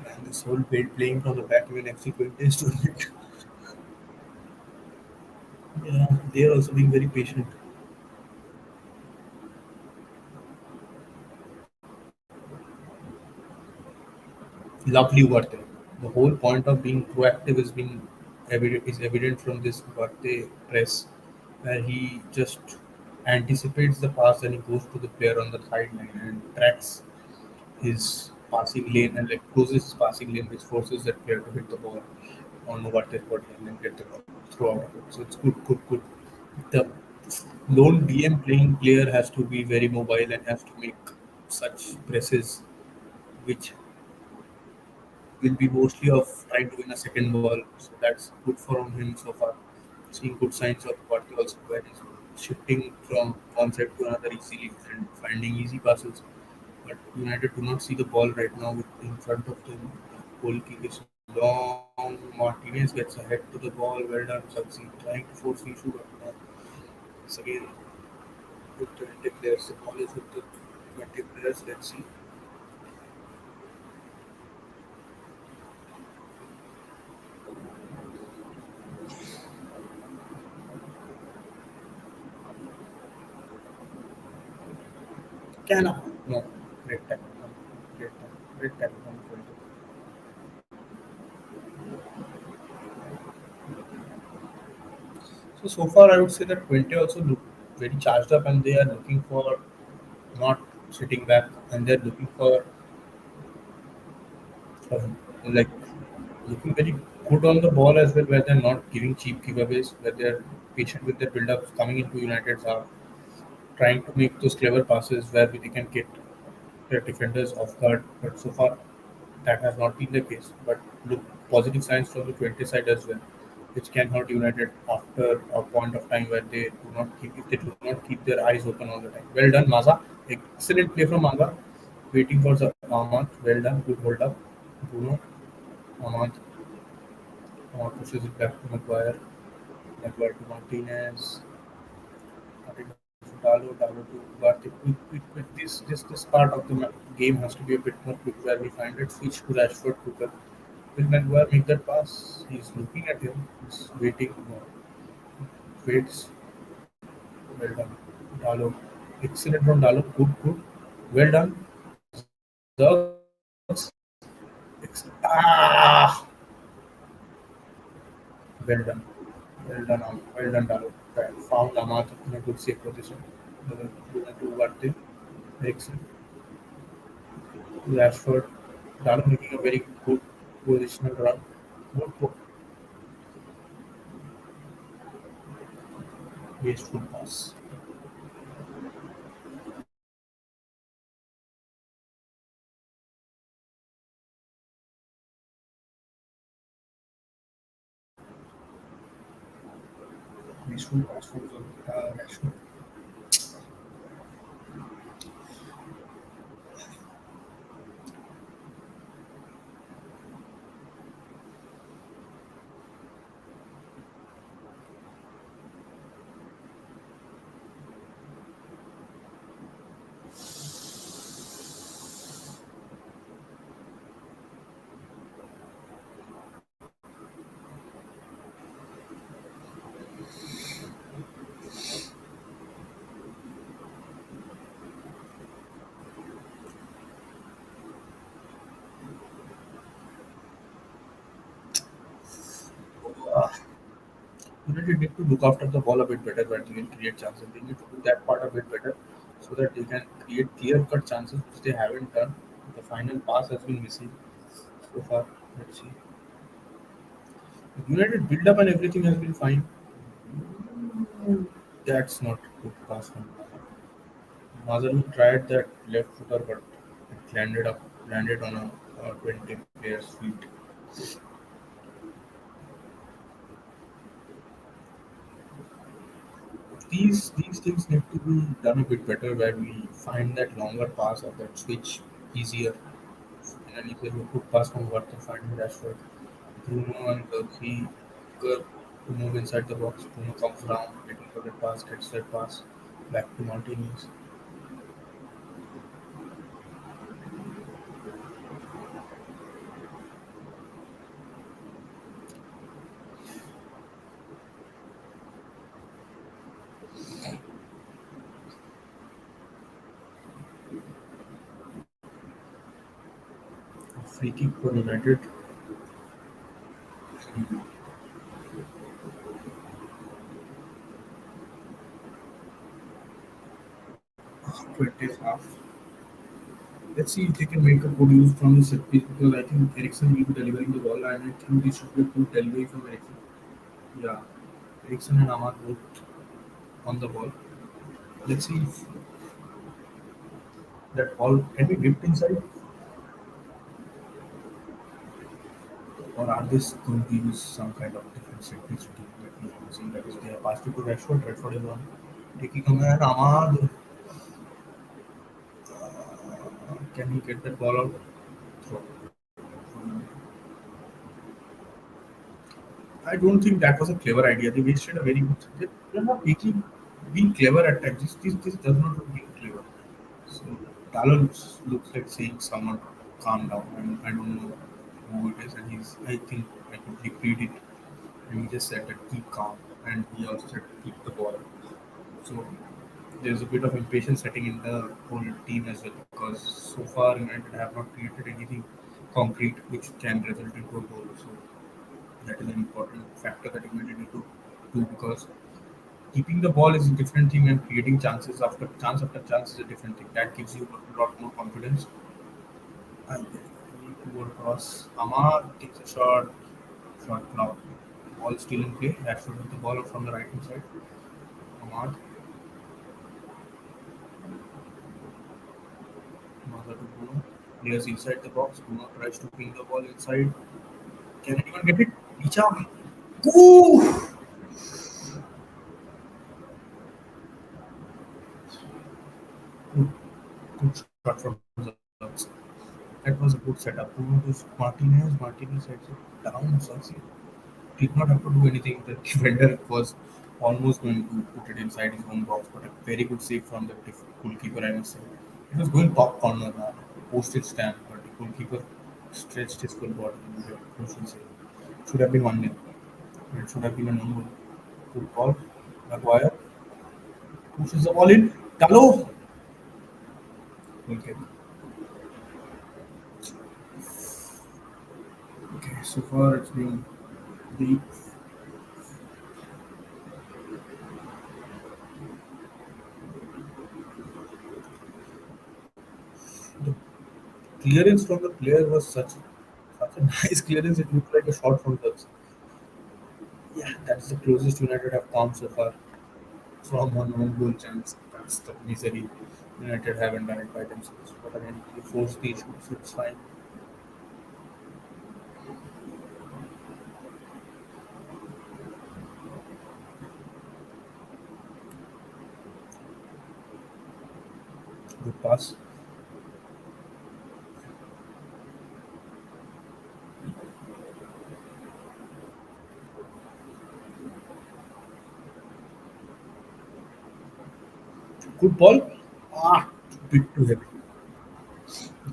And this whole playing from the back even FC Twente is doing it. Yeah, they are also being very patient. Lovely Ugarte. The whole point of being proactive is evident from this Ugarte press, where he just anticipates the pass and he goes to the player on the sideline and tracks his passing lane and like closes his passing lane, which forces that player to hit the ball on Ugarte's body and then get the ball throw out of it. So it's good, good, good. The lone DM playing player has to be very mobile and has to make such presses which will be mostly of trying to win a second ball. So that's good for him so far. Seeing good signs of what he also where he's shifting from one side to another easily and finding easy passes. But United do not see the ball right now in front of them. Goal kick is long. Martinez gets ahead to the ball. Well done, succeed trying to force the issue. But it's again with 20 players. The ball is with the 20 players. Let's see. Can no. Great tackle. Great tackle. Great tackle from 20. So far, I would say that Twente also look very charged up, and they are looking for not sitting back, and they're looking for like looking very good on the ball as well, where they're not giving cheap giveaways, where they're patient with their build-ups, coming into United's half, trying to make those clever passes where they can get their defenders off guard. But so far, that has not been the case. But look, positive signs from the 20 side as well, which can hurt United after a point of time where they do not keep if they do not keep their eyes open all the time. Well done, Maza. Excellent play from Maza. Waiting for Ahmad. Well done. Good hold up. Bruno. Ahmad. Ahmad pushes it back to Maguire. Maguire to Martinez. Dalo to Ugarte. Quick. This part of the game has to be a bit more quick where we find it switch to Rashford quicker. Will Maguire make that pass? He's looking at him. He's waiting. Waits. Well done. Dalo. Excellent from Dalo. Good. Well done. Zergs. Ah! Well done. Well done, Dalo. Found Ahmad in a good safe position. To Ugarte. Excellent. Rashford. Dalo making a very good positional run. Good wasteful pass. Wasteful pass from Rashford. Uh, United need to look after the ball a bit better when they can create chances. They need to do that part a bit better so that they can create clear cut chances, which they haven't done. The final pass has been missing so far. Let's see. United build up and everything has been fine. That's not good pass from Mazaru tried that left footer, but it landed on a 20 player's feet. These things need to be done a bit better, where we find that longer pass or that switch easier. And if you could pass from what to find Rashford, Bruno and Kirky to move inside the box. Bruno comes down, looking for that pass, gets that pass back to Martinez. Free kick for United. 20th half. Let's see if they can make a good use from the set piece because I think Ericsson will be delivering the ball and I think this should be a good delivery from Ericsson. Yeah, Ericsson and Ahmad both on the ball. Let's see if that ball can be whipped inside or are this going to use some kind of different set piece to that we haven't seen. That is, they have passed it to Rashford. Rashford is on taking a man. Ahmad, can he get that ball out? Throw. I don't think that was a clever idea. They wasted a very good. They're not making being clever at times. This does not look being clever. So Dalo looks like saying someone calm down. I don't know who it is, and he's I think I could repeat it. And he just said that keep calm, and he also said keep the ball. So there's a bit of impatience setting in the whole team as well because so far United have not created anything concrete which can result into a goal. So that is an important factor that United need to do because keeping the ball is a different thing and creating chances after chance is a different thing. That gives you a lot more confidence. And need to go across. Amar takes a shot now. Ball still in play. Rashford with the ball from the right hand side. Amar, Mother to Bruno. Players inside the box. Bruno tries to ping the ball inside. Can anyone get it? Icha. Ooh! Good, good shot from Zerks. That was a good setup. Bruno to Martinez. Martinez heads it down. Zerks did not have to do anything. The defender was almost going to put it inside his own box, but a very good save from the goalkeeper, I must say. It was going top corner, posted stand, but the goalkeeper stretched his full body and made a crucial save. Should have been 1-0. It should have been an own goal. Good ball. Maguire pushes the ball in. Gallo! Okay. Okay, so far it's been the the clearance from the player was such a nice clearance. It looked like a shot from the. Yeah, that's the closest United have come so far from one own goal chance. That's the misery. United haven't done it by themselves. But again, they forced the issue, so it's fine. Good pass. Good ball. Ah, bit too heavy.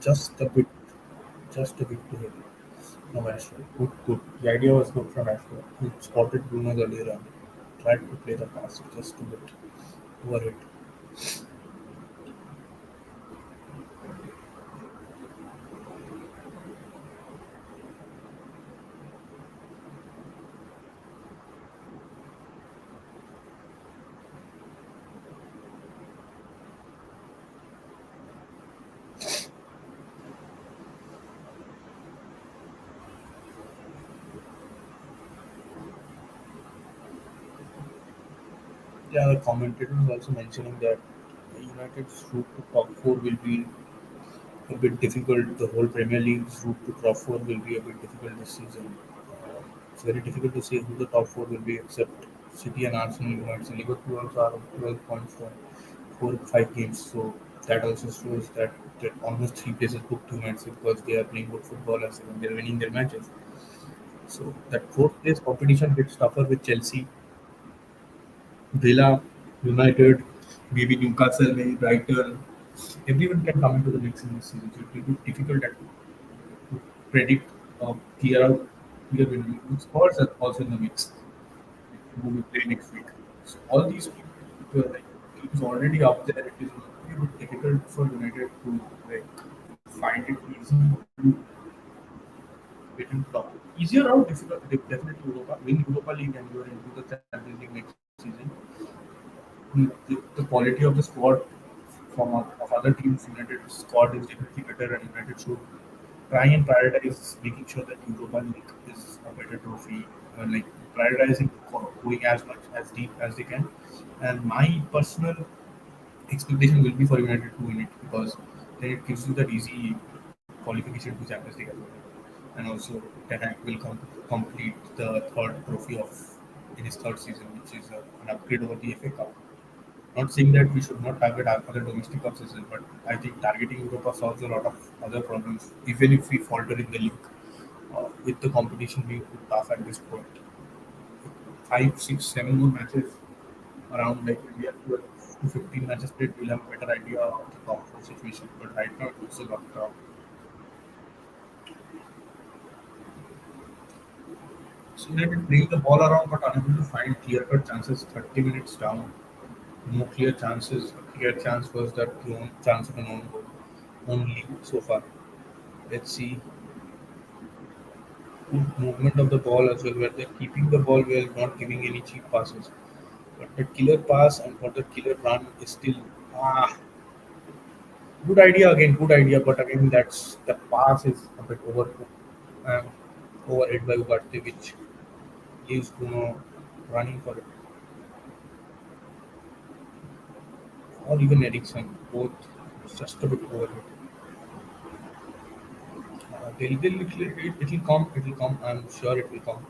Just a bit, just a bit too heavy. No, Rashford. Good, good. The idea was good from Rashford. He spotted Bruno's earlier on. Tried to play the pass just a bit over it. Yeah, the commentator was also mentioning that United's route to top four will be a bit difficult. The whole Premier League's route to top four will be a bit difficult this season. It's very difficult to say who the top four will be, except City and Arsenal. United and Liverpool also are on 12 points from 4 5 games. So that also shows that almost three places booked to United because they are playing good football and they're winning their matches. So that fourth place competition gets tougher with Chelsea, Villa, United, maybe Newcastle, maybe Brighton. Everyone can come into the mix in this season. So it will be difficult to predict clear out clear winning. Spurs are also in the mix who will play next week. So all these like, teams already up there. It is a bit difficult for United to like find it easy to get in top. Easier route, difficult, definitely Europa. Win Europa League and you're into the Champions League next season. The quality of the squad from of other teams, United squad is definitely better, and United should try and prioritize making sure that Europa League is a better trophy, like prioritizing going as much as deep as they can. And my personal expectation will be for United to win it because then it gives you that easy qualification to Champions League as well. And also, Ten Hag will complete the third trophy of in his third season, which is an upgrade over the FA Cup. Not saying that we should not target our other domestic cups as well, but I think targeting Europa solves a lot of other problems, even if we falter in the league. With the competition being too tough at this point, 5 6 7 more matches around, like maybe at 12 to 15 matches played, we'll have a better idea of the top four situation. But right now, it's a lot of. So United playing the ball around but unable to find clear cut chances 30 minutes down. No clear chances. A clear chance was that lone chance of an own goal only so far. Let's see good movement of the ball as well, where they're keeping the ball well, not giving any cheap passes. But the killer pass and for the killer run is still ah good idea again, good idea. But again, that's the pass is a bit um, overhead by Ugarte, which leaves Bruno running for it, or even Ericsson, both just a bit overhead. It'll come, it'll come. I'm sure it will come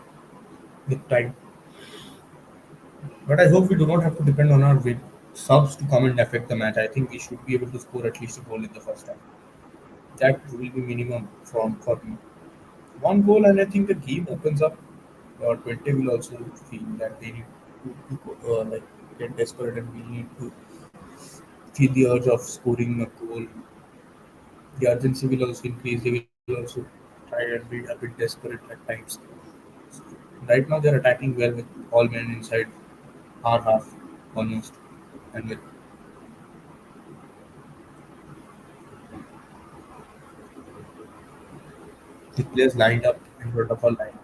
with time. But I hope we do not have to depend on our subs to come and affect the match. I think we should be able to score at least a goal in the first half. That will be minimum from for me. One goal, and I think the game opens up. Or Twente will also feel that they need. like get desperate and we need to feel the urge of scoring a goal. The urgency will also increase. They will also try and be a bit desperate at times. Right now, they're attacking well with all men inside our half almost, and with the players lined up in front of our line.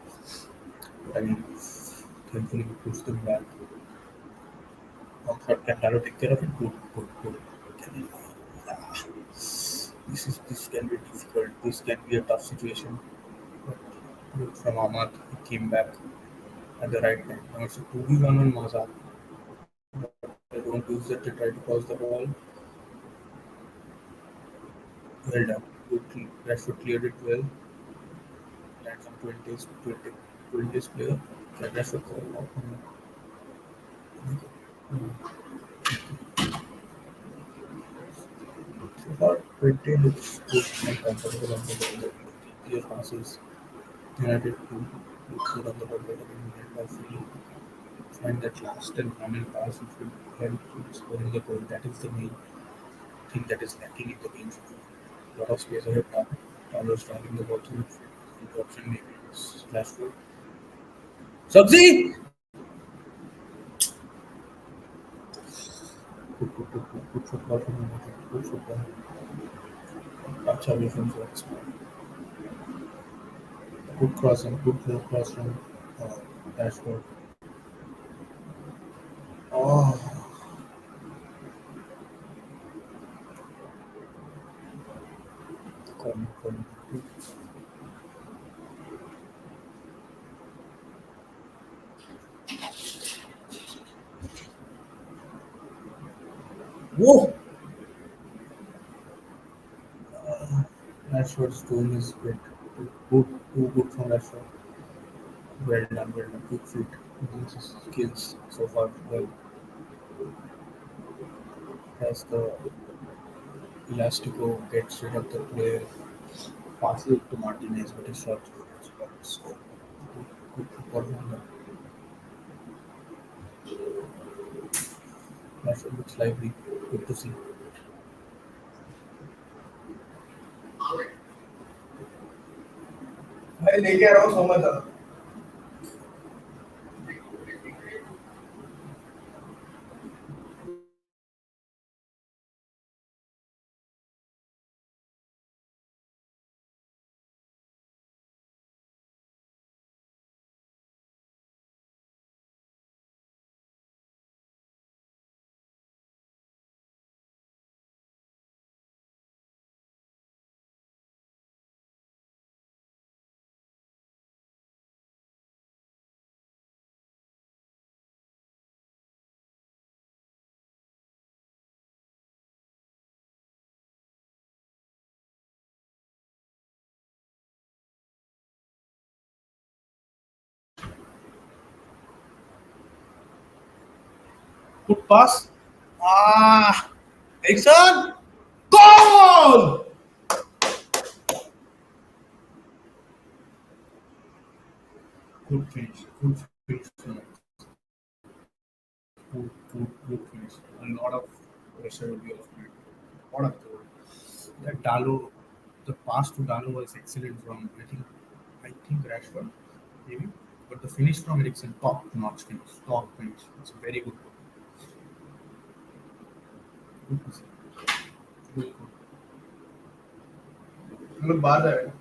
But I mean, thankfully, we pushed them back. But can Talo take care of it? Good, good, good. Can he- this can be difficult. This can be a tough situation. But good from Ahmad, he came back at the right time. Now it's a 2v1 on Mazar. But they don't use it to try to cross the ball. Well done. Good. Rashford cleared it well. Lands on 20's player. Can Rashford call out? So far, 20 looks good and comfortable on the ball. Clear passes. United to look good on the ball. Better than United by feeling. Find that last and final pass which will help in scoring the goal. That is the main thing that is lacking in the game. A lot of space ahead. Carlos driving the ball through. The option maybe is Rashford. Sabzi! Good football from United. Good football. Touch away from Fox. Good crossing. Good low cross from uh, Rashford. Oh, corner. Whoa! Rashford's doing his bit. Good, too good from Rashford. Well done. Good feet. His skills so far well. Has the Elastico gets rid of the player, passes it to Martinez, but his shot is good. Good football from the Rashford looks lively. Good to see. मैं लेके आ रहा हूँ समझ Good pass. Ah, Ericsson. Goal! Good finish. Good finish. Good finish. A lot of pressure will be off it. What a goal. That Dalo, the pass to Dalo was excellent from, I think Rashford, maybe. But the finish from Ericsson, top notch finish. Top finish. It's a very good goal. Good to see. Good, good. हम लोग बाहर जा रहे हैं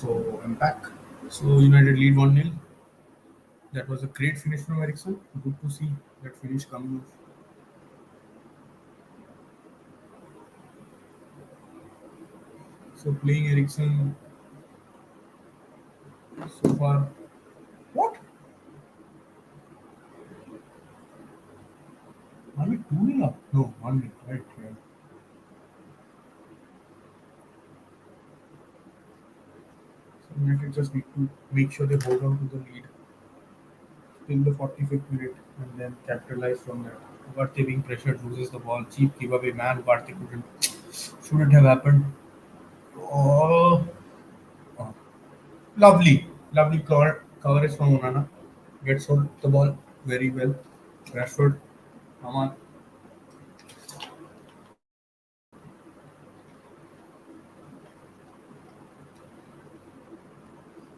So I'm back. So United lead 1-0. That was a great finish from Ericsson. Good to see that finish coming off. So playing Ericsson so far. What? Are we 2-0 up? No, 1-0. Right. Yeah. So United just need to make sure they hold on to the lead till the 45th minute and then capitalize from that. Ugarte being pressured loses the ball. Cheap giveaway, man. Ugarte couldn't. Shouldn't have happened. Oh, oh. Lovely coverage from Onana. Gets hold the ball very well. Rashford, Ahmad.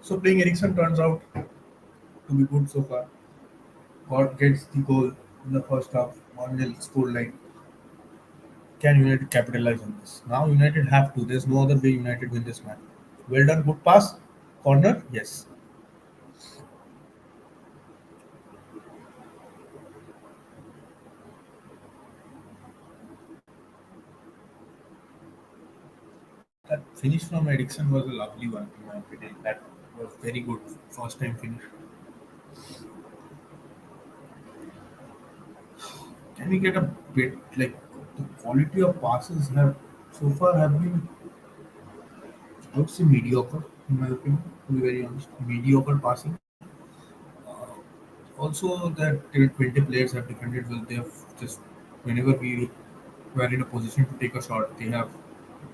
So playing Ericsson turns out to be good so far. God gets the goal in the first half. 1-0 score line. Can United capitalize on this? Now United have to. There's no other way United win this match. Well done, good pass. Corner, yes. That finish from Ericsson was a lovely one, in my opinion. That was very good first time finish. Can we get a bit like the quality of passes have so far have been, I would say, mediocre in my opinion. To be very honest, mediocre passing. Also, that 20 players have defended well. They have just whenever we were in a position to take a shot, they have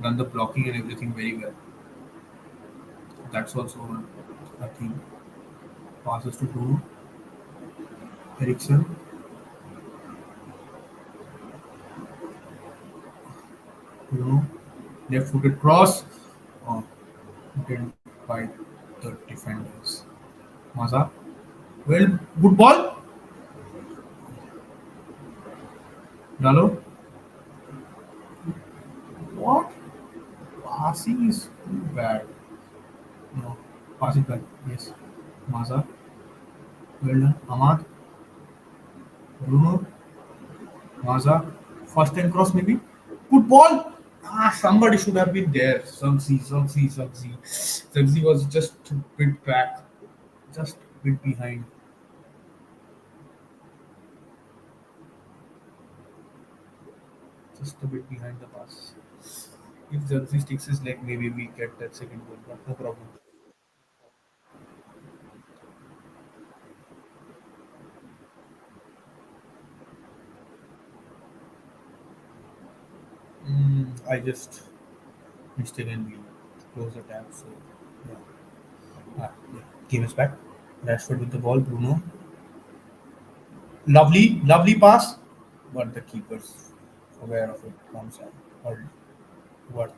done the blocking and everything very well. That's also one, I think. Passes to Bruno, Ericsson, Bruno, left-footed cross, oh, dealt by the defenders. Maza, well, good ball. Dalo, what? Passing is too bad. No, passing bad. Yes, Maza, well done. Ahmad, Bruno, Maza, first time cross maybe. Good ball. Ah, somebody should have been there. Suggsy. Suggsy was just a bit back, just a bit behind, just a bit behind the pass. If Suggsy sticks his leg, maybe we get that second goal, but no problem. I just mistakenly closed the tab, so yeah. Yeah. Game is back. Rashford with the ball. Bruno, lovely pass, but the keeper's aware of it. Onside. Or what?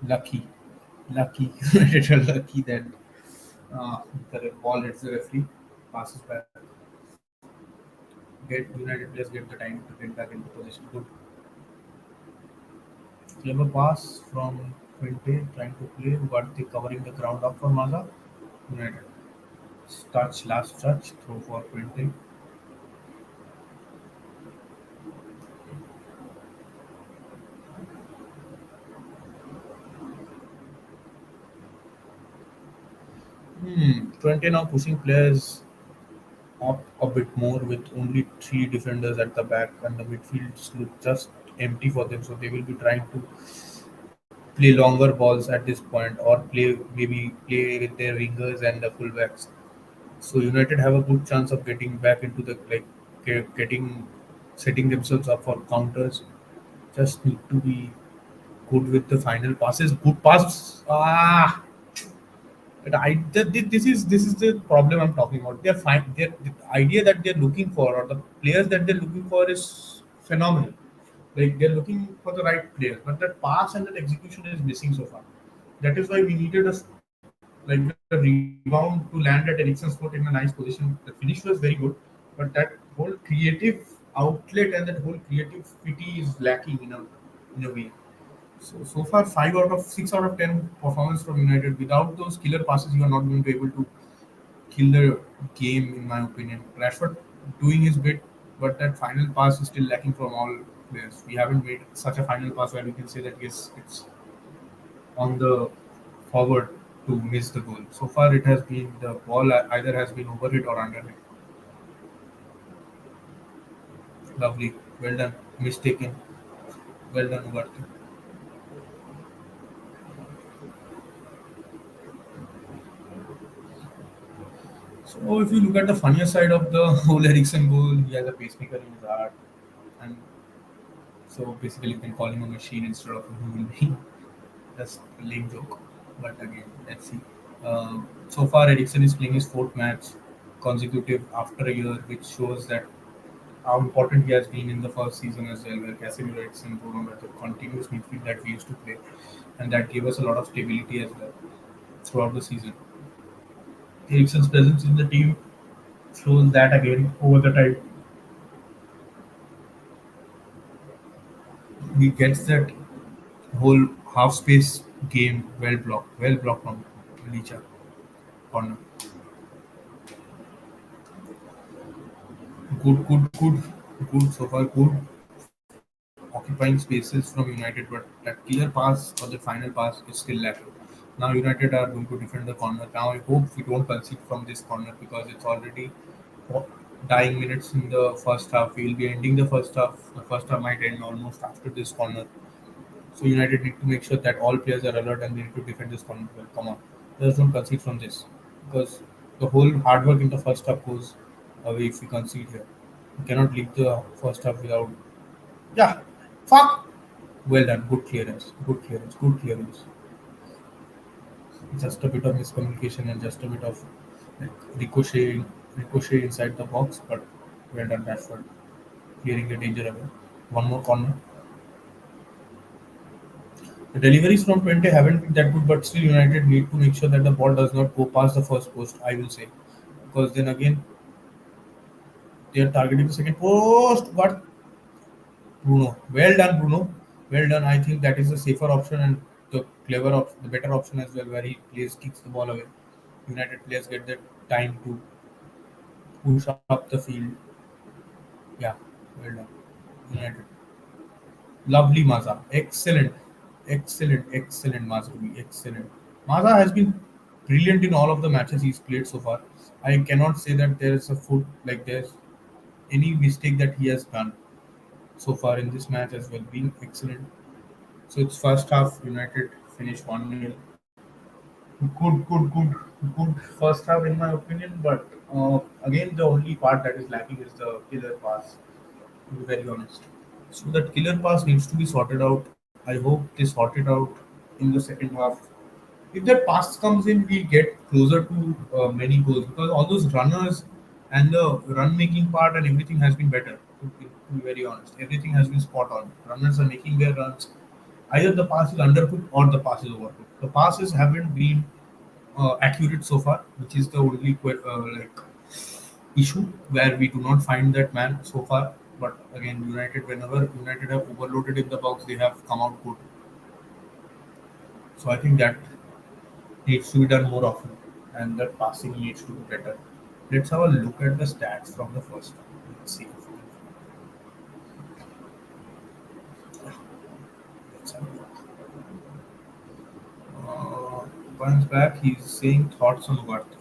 Lucky, lucky, little lucky that the ball hits the referee, passes back. Get United players get the time to get back into position. Good clever pass from Twente trying to play, but they covering the ground up for Maza. United touch last touch throw for Twente. Twente now pushing players up a bit more with only three defenders at the back, and the midfield look just empty for them. So they will be trying to play longer balls at this point, or play with their wingers and the fullbacks. So United have a good chance of getting back into the like getting setting themselves up for counters. Just need to be good with the final passes. Good pass. This is the problem I'm talking about. They're fine. The idea that they're looking for, or the players that they're looking for, is phenomenal. Like they're looking for the right players, but that pass and that execution is missing so far. That is why we needed like a rebound to land at Ericsson's foot in a nice position. The finish was very good, but that whole creative outlet and that whole creativity is lacking in a way. So far, 5 out of 6 out of 10 performance from United. Without those killer passes, you are not going to be able to kill the game, in my opinion. Rashford doing his bit, but that final pass is still lacking from all players. We haven't made such a final pass where we can say that yes, it's on the forward to miss the goal. So far, it has been the ball either has been overhit or underhit. Lovely, well done, mistaken, well done, Ugarte. So if you look at the funnier side of the whole Ericsson goal, he has a pacemaker in his heart, and so basically you can call him a machine instead of a human being. That's a lame joke. But again, let's see. So far, Ericsson is playing his fourth match consecutive after a year, which shows that how important he has been in the first season as well, where Casemiro, Ericsson, Bruno were the continuous midfield that we used to play, and that gave us a lot of stability as well throughout the season. Ericsson's presence in the team shows that again over the time. He gets that whole half space game well blocked from Licha corner. Good so far. Good occupying spaces from United, but that clear pass or the final pass is still lacking. Now United are going to defend the corner. Now I hope we don't concede from this corner because it's already fo- dying minutes in the first half. We will be ending the first half. The first half might end almost after this corner. So United need to make sure that all players are alert and they need to defend this corner well. Come on, just don't concede from this because the whole hard work in the first half goes away if we concede here. We cannot leave the first half without. Yeah, fuck. Well done. Good clearance. Good clearance. Good clearance. Just a bit of miscommunication and just a bit of like ricochet inside the box, but well done, Rashford, clearing the danger away. One more corner. The deliveries from Twente haven't been that good, but still United need to make sure that the ball does not go past the first post. I will say, because then again they are targeting the second post. But Bruno, well done, Bruno, well done. I think that is the safer option and the better option as well, where he plays kicks the ball away. United players get the time to push up the field. Yeah, well done. United. Lovely Maza. Excellent. Excellent Mazguri. Excellent. Maza has been brilliant in all of the matches he's played so far. I cannot say that there is a foot like there's any mistake that he has done so far in this match as well. Being excellent. So it's first half United finished 1-0. Good first half in my opinion, but again the only part that is lacking is the killer pass. To be very honest. So that killer pass needs to be sorted out. I hope they sort it out in the second half. If that pass comes in, we get closer to many goals because all those runners and the run making part and everything has been better. To be very honest, everything has been spot on. Runners are making their runs. Either the pass is undercooked or the pass is overcooked. The passes haven't been accurate so far, which is the only like issue where we do not find that man so far. But again, whenever United have overloaded in the box, they have come out good. So I think that needs to be done more often, and that passing needs to be better. Let's have a look at the stats from the first one. Let's see. Let's have a look. Once back, he's saying thoughts on Ugarte.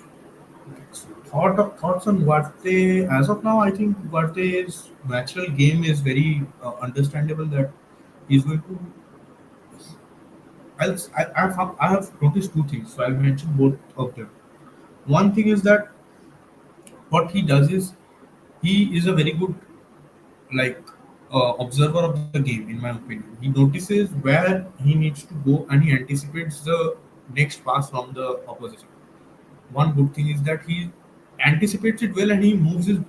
So thoughts on Ugarte. As of now, I think Ugarte's natural game is very understandable. That he's going to I have noticed two things, so I'll mention both of them. One thing is that what he does is he is a very good like observer of the game, in my opinion. He notices where he needs to go and he anticipates the next pass from the opposition. One good thing is that he anticipates it well and he moves his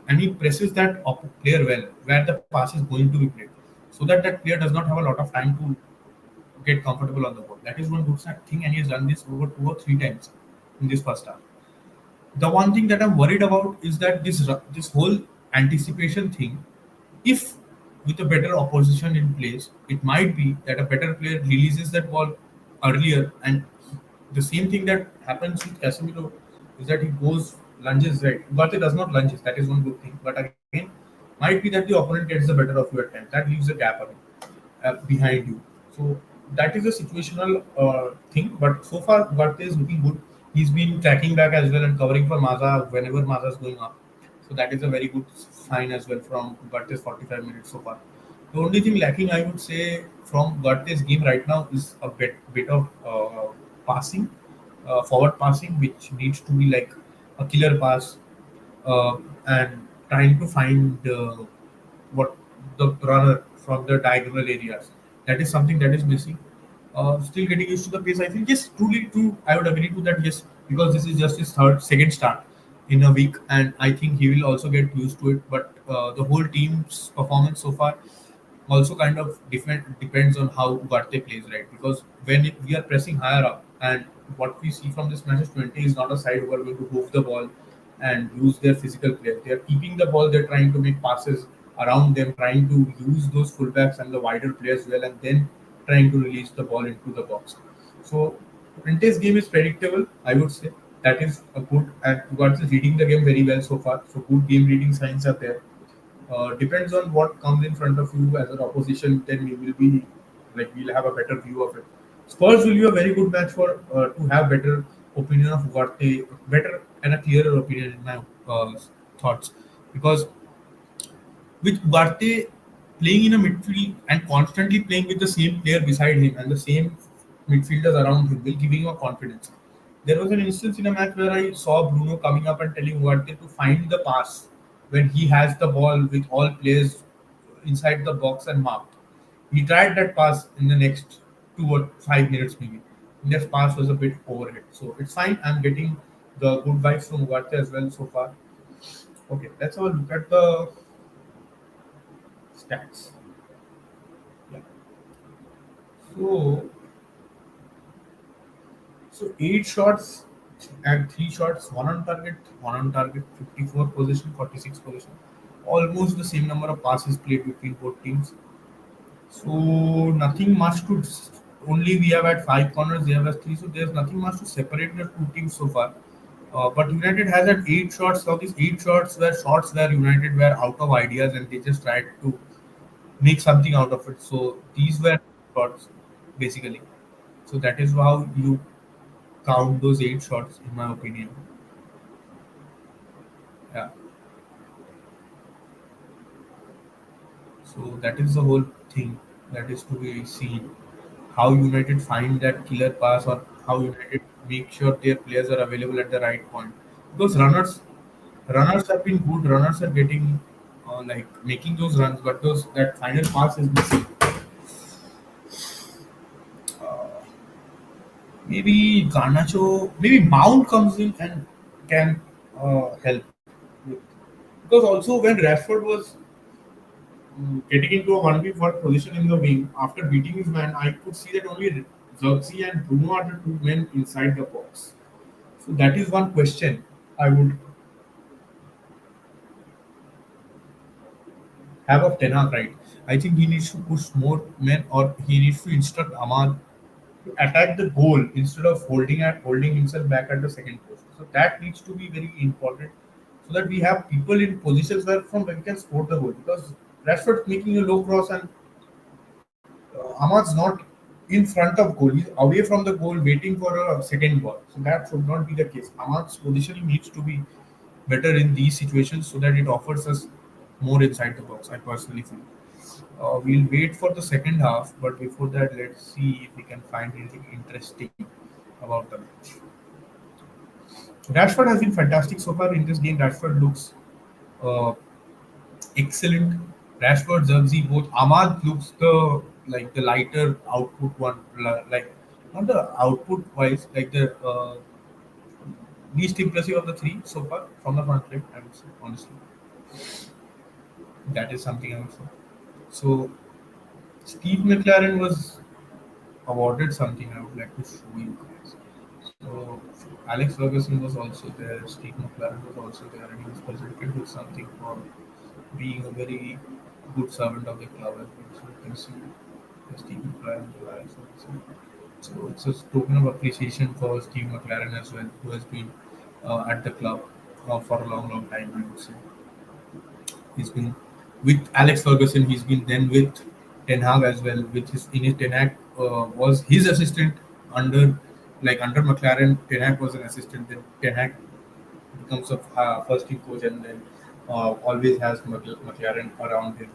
and he presses that player well where the pass is going to be played, so that that player does not have a lot of time to get comfortable on the ball. That is one good thing, and he has done this over 2 or 3 times in this first half. The one thing that I'm worried about is that this whole anticipation thing. If with a better opposition in place, it might be that a better player releases that ball earlier, and the same thing that happens with Casemiro is that he goes lunges right. Ugarte does not lunges. That is one good thing. But again, might be that the opponent gets the better of you at times. That leaves a gap again behind you. So that is a situational thing. But so far, Ugarte is looking good. He's been tracking back as well and covering for Maza whenever Maza is going up. So that is a very good sign as well from Ugarte's 45 minutes so far. The only thing lacking, I would say, from Ugarte's game right now is a bit of passing, forward passing, which needs to be like a killer pass, uh, and trying to find what the runner from the diagonal areas. That is something that is missing. Still getting used to the pace. I think yes, truly true. I would agree to that. Yes, because this is just his second start in a week, and I think he will also get used to it. But the whole team's performance so far also kind of depends on how Ugarte plays, right? Because when we are pressing higher up, and what we see from this match is 20 is not a side who are going to move the ball and use their physical play. They are keeping the ball, they're trying to make passes around them, trying to use those fullbacks and the wider players well, and then trying to release the ball into the box. So Twente's game is predictable, I would say. That is a good, and Ugarte is reading the game very well so far. So good game reading signs are there. Depends on what comes in front of you as an opposition, then we will be like we'll have a better view of it. Spurs will be a very good match for to have better opinion of Ugarte, better and a clearer opinion in my thoughts, because with Ugarte playing in a midfield and constantly playing with the same player beside him and the same midfielders around him will give him a confidence. There was an instance in a match where I saw Bruno coming up and telling Ugarte to find the pass when he has the ball with all players inside the box and marked. He tried that pass in the next 2 or 5 minutes maybe. And that pass was a bit overhead. So it's fine. I'm getting the good vibes from Ugarte as well so far. Okay, let's have a look at the stats. Yeah. So, so 8 shots and 3 shots, one on target, 54 position, 46 position. Almost the same number of passes played between both teams. So nothing much to. Only we have had 5 corners, they have had three. So there's nothing much to separate the two teams so far. But United has had 8 shots. Now these 8 shots were shots where United were out of ideas and they just tried to make something out of it. So these were shots basically. So that is how you count those 8 shots, in my opinion. Yeah. So that is the whole thing that is to be seen. How United find that killer pass, or how United make sure their players are available at the right point. Because runners have been good. Runners are getting like making those runs, but those that final pass is missing. Maybe Garnacho, maybe Mount comes in and can help. With- Because also when Rashford was getting into a 1v1 position in the wing after beating his man, I could see that only Xerxes and Bruno are the two men inside the box. So that is one question I would have of Ten Hag, right? I think he needs to push more men, or he needs to instruct Ahmad to attack the goal instead of holding himself back at the second post. So that needs to be very important, so that we have people in positions where from where we can score the goal. Because Rashford making a low cross and Ahmad's not in front of goal. He's away from the goal, waiting for a second ball. So that should not be the case. Ahmad's positioning needs to be better in these situations so that it offers us more inside the box. I personally feel. We'll wait for the second half, but before that, let's see if we can find anything interesting about the match. Rashford has been fantastic so far in this game. Rashford looks uh, excellent. Rashford, Zerxi, both. Ahmad looks the lighter output one, like not the output wise, like the least impressive of the three so far from the front line. I would say honestly, that is something I would say. So Steve McLaren was awarded something I would like to show you guys. So Alex Ferguson was also there, Steve McLaren was also there, and he was presented with something for being a very good servant of the club as well. So you can see Steve McLaren in July. So it's a token of appreciation for Steve McLaren as well, who has been at the club for a long, long time. I would say he's been with Alex Ferguson. He's been then with Ten Hag as well. With his in his Ten Hag was his assistant under under McLaren. Ten Hag was an assistant. Then Ten Hag becomes a first team coach and then always has McLaren around him.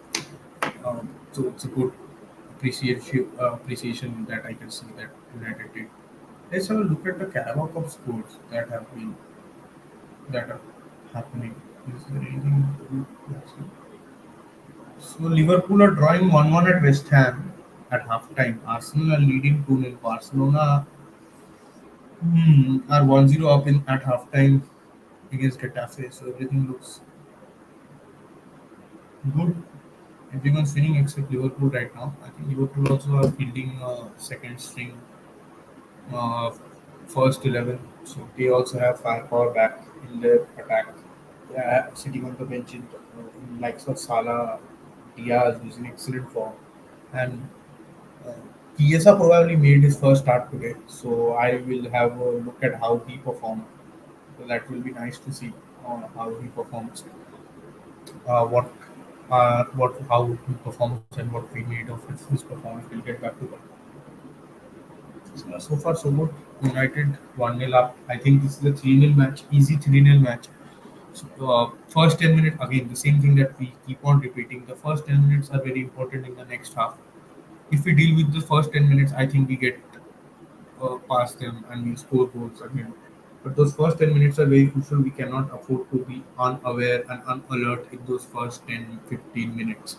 So it's a good appreciation that I can see that United did. Let's have a look at the Carabao Cup scores that are happening. Is there anything good? So Liverpool are drawing 1-1 at West Ham at halftime. Arsenal are leading 2-0. Barcelona are 1-0 up at halftime against Getafe. So everything looks good. Everyone's winning except Liverpool right now. I think Liverpool also are fielding second string uh, first 11. So they also have firepower back in their attack. Sitting on the bench in likes of Salah, Diaz, who's in excellent form. And uh, Chiesa probably made his first start today. So I will have a look at how he performed. So that will be nice to see how he performs, how he performs, and what we made of his performance. We'll get back to that. So far, so good. United 1-0 up. I think this is a 3-0 match, easy 3-0 match. So, first 10 minutes, again, the same thing that we keep on repeating. The first 10 minutes are very important in the next half. If we deal with the first 10 minutes, I think we get past them and we score goals again. But those first 10 minutes are very crucial. We cannot afford to be unaware and unalert in those first 10-15 minutes.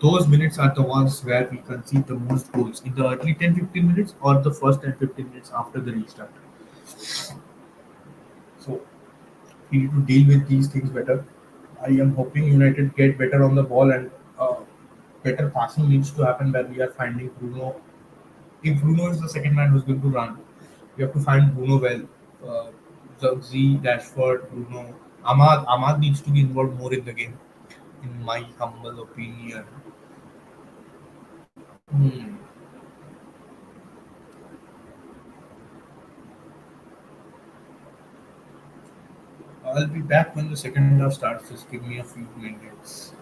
Those minutes are the ones where we concede the most goals in the early 10-15 minutes or the first 10-15 minutes after the restart. So we need to deal with these things better. I am hoping United get better on the ball and better passing needs to happen where we are finding Bruno. If Bruno is the second man who's going to run, we have to find Bruno well. Uh, Zugzi, Rashford, Bruno, Ahmad. Ahmad needs to be involved more in the game, in my humble opinion. Hmm. I'll be back when the second half starts. Just give me a few minutes.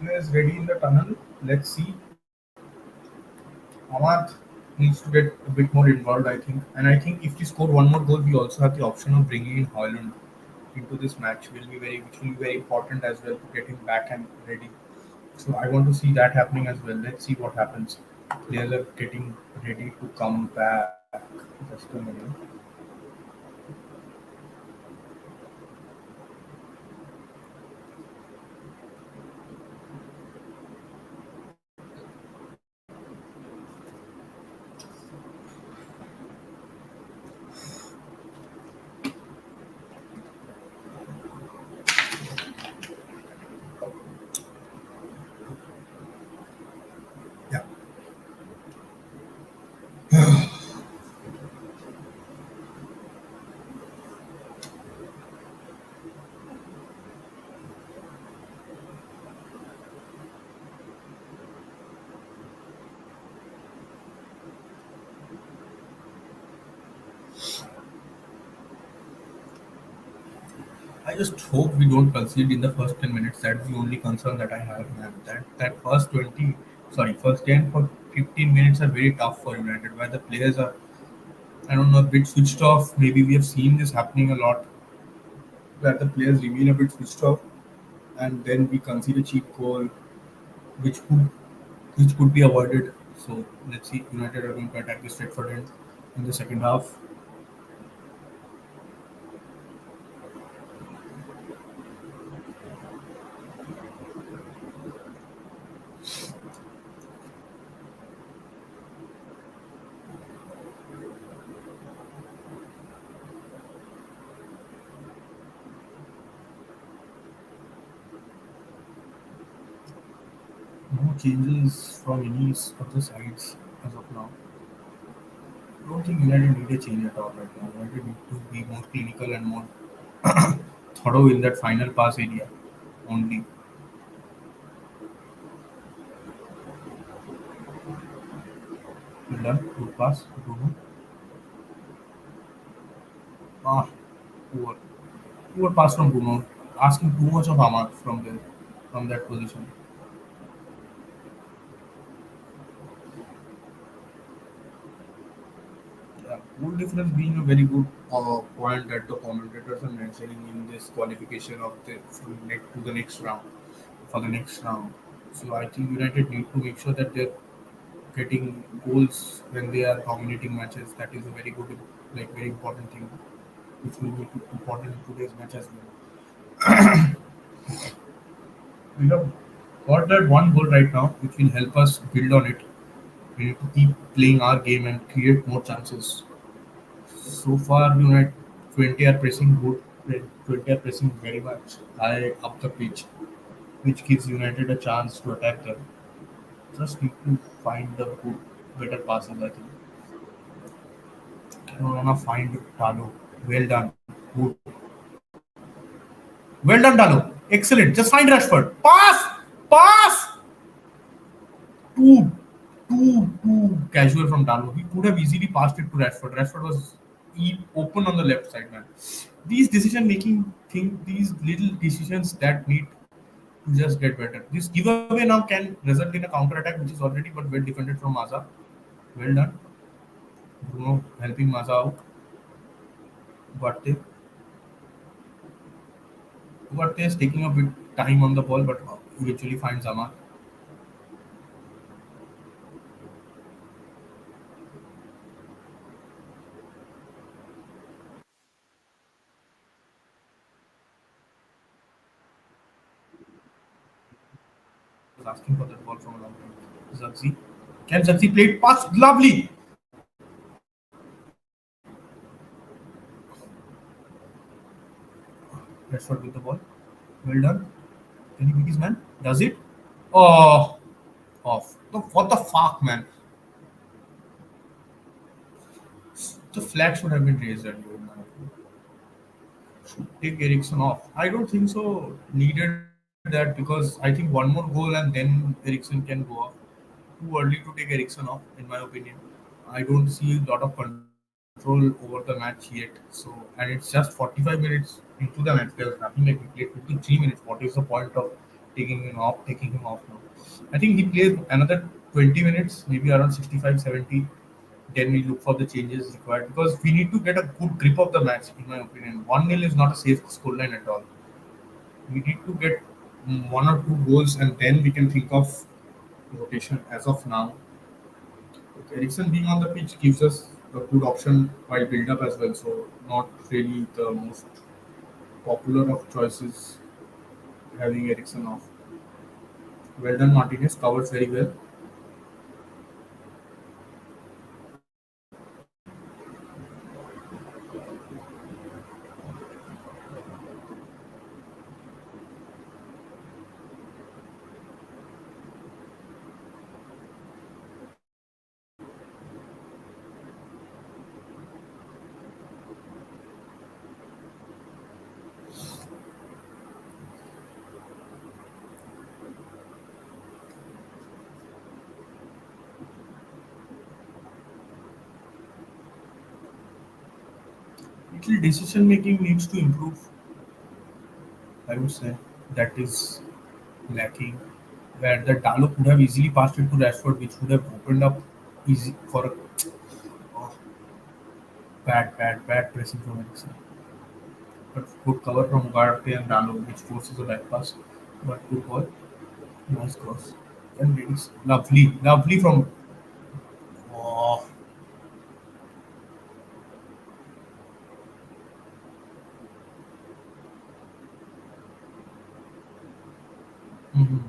Players ready in the tunnel. Let's see. Ahmad needs to get a bit more involved, I think. And I think if we score one more goal, we also have the option of bringing in Holland into this match. Which will be very important as well to get him back and ready. So I want to see that happening as well. Let's see what happens. Players are getting ready to come back. Just a minute. Yeah. I just hope we don't concede in the first 10 minutes. That's the only concern that I have, man. That first 20, sorry, first 10 for 15 minutes are very tough for United. Where the players are, I don't know, a bit switched off. Maybe we have seen this happening a lot, where the players remain a bit switched off, and then we concede a cheap goal, which could which could be avoided. So let's see. United are going to attack the Stretford end in the second half. No changes from any of the sides as of now. I don't think United need a change at all right now. United need to be more clinical and more thorough in that final pass area only. Well done. Good pass. Bruno. Ah, poor. Poor pass from Bruno. Asking too much of Ahmad from there, from that position. Yeah, goal difference being a very good point that the commentators are mentioning in this qualification of the to the next round for the next round. So I think United need to make sure that they're getting goals when they are dominating matches. That is a very good, like very important thing, which will be important in today's match as well. We have got that one goal right now, which will help us build on it. We need to keep playing our game and create more chances. So far, United 20 are pressing good. 20 are pressing very much high up the pitch, which gives United a chance to attack them. Just need to find the good, better passes. I think. I wanna find Talo. Well done. Good. Well done, Talo. Excellent. Just find Rashford. Pass. Pass. Too, too casual from Talo. He could have easily passed it to Rashford. Rashford was open on the left side, man. These decision making thing, these little decisions that need to just get better. This giveaway now can result in a counter attack, which is already but well defended from Maza. Well done. Bruno helping Maza out. Ugarte. Ugarte is taking a bit time on the ball, but eventually finds Amar. Was asking for that ball from a long time. Zagzi. Can Zagzi play it past? Lovely. Rashford with the ball. Well done. Can he beat his man? Does it? Oh, off. What the fuck, man? The flag should have been raised earlier. Should take Ericsson off. I don't think so. Needed that because I think one more goal and then Ericsson can go off. Too early to take Ericsson off, in my opinion. I don't see a lot of control over the match yet. So, and it's just 45 minutes into the match. There's nothing like we played 53 minutes. What is the point of taking him off now. I think he plays another 20 minutes, maybe around 65, 70. Then we look for the changes required because we need to get a good grip of the match, in my opinion. 1-0 is not a safe scoreline at all. We need to get one or two goals and then we can think of rotation. As of now, Ericsson being on the pitch gives us a good option while build up as well. So not really the most popular of choices having Ericsson off. Well done, Martinez covers very well. Little decision making needs to improve. I would say that is lacking. Where the Dalo could have easily passed it to Rashford, which would have opened up easy for a oh, bad pressing from Ericsson. But good cover from Ugarte and Dalo, which forces a back pass. But good ball, nice cross. And ladies, lovely from. Oh, mhm.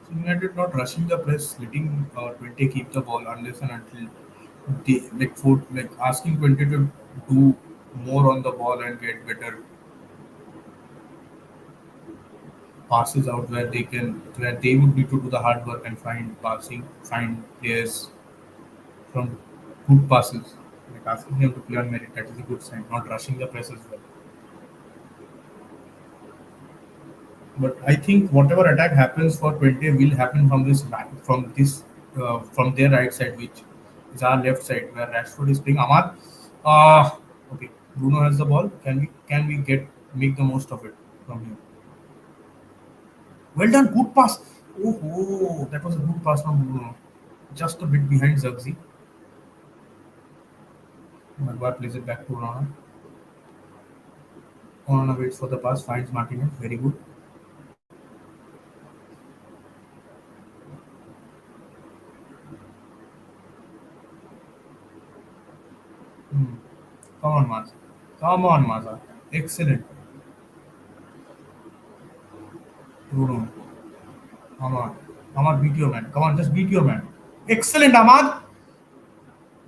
So United not rushing the press, letting Twente keep the ball unless and until they like asking Twente to do more on the ball and get better passes out where they would need to do the hard work and find players from good passes. Like asking them to play on merit, that is a good sign. Not rushing the press as well. But I think whatever attack happens for Twente will happen from from their right side, which is our left side, where Rashford is playing. Ahmad, okay, Bruno has the ball. Can we get make the most of it from here? Well done, good pass. Oh, that was a good pass from Bruno. Just a bit behind Zugzi. Maguire plays it back to Onana. Onana waits for the pass, finds Martinez. Very good. Hmm. Come on, Maza. Come on, Maza. Excellent. Bruno. Come on. Ahmad, beat your man. Come on, just beat your man. Excellent, Ahmad.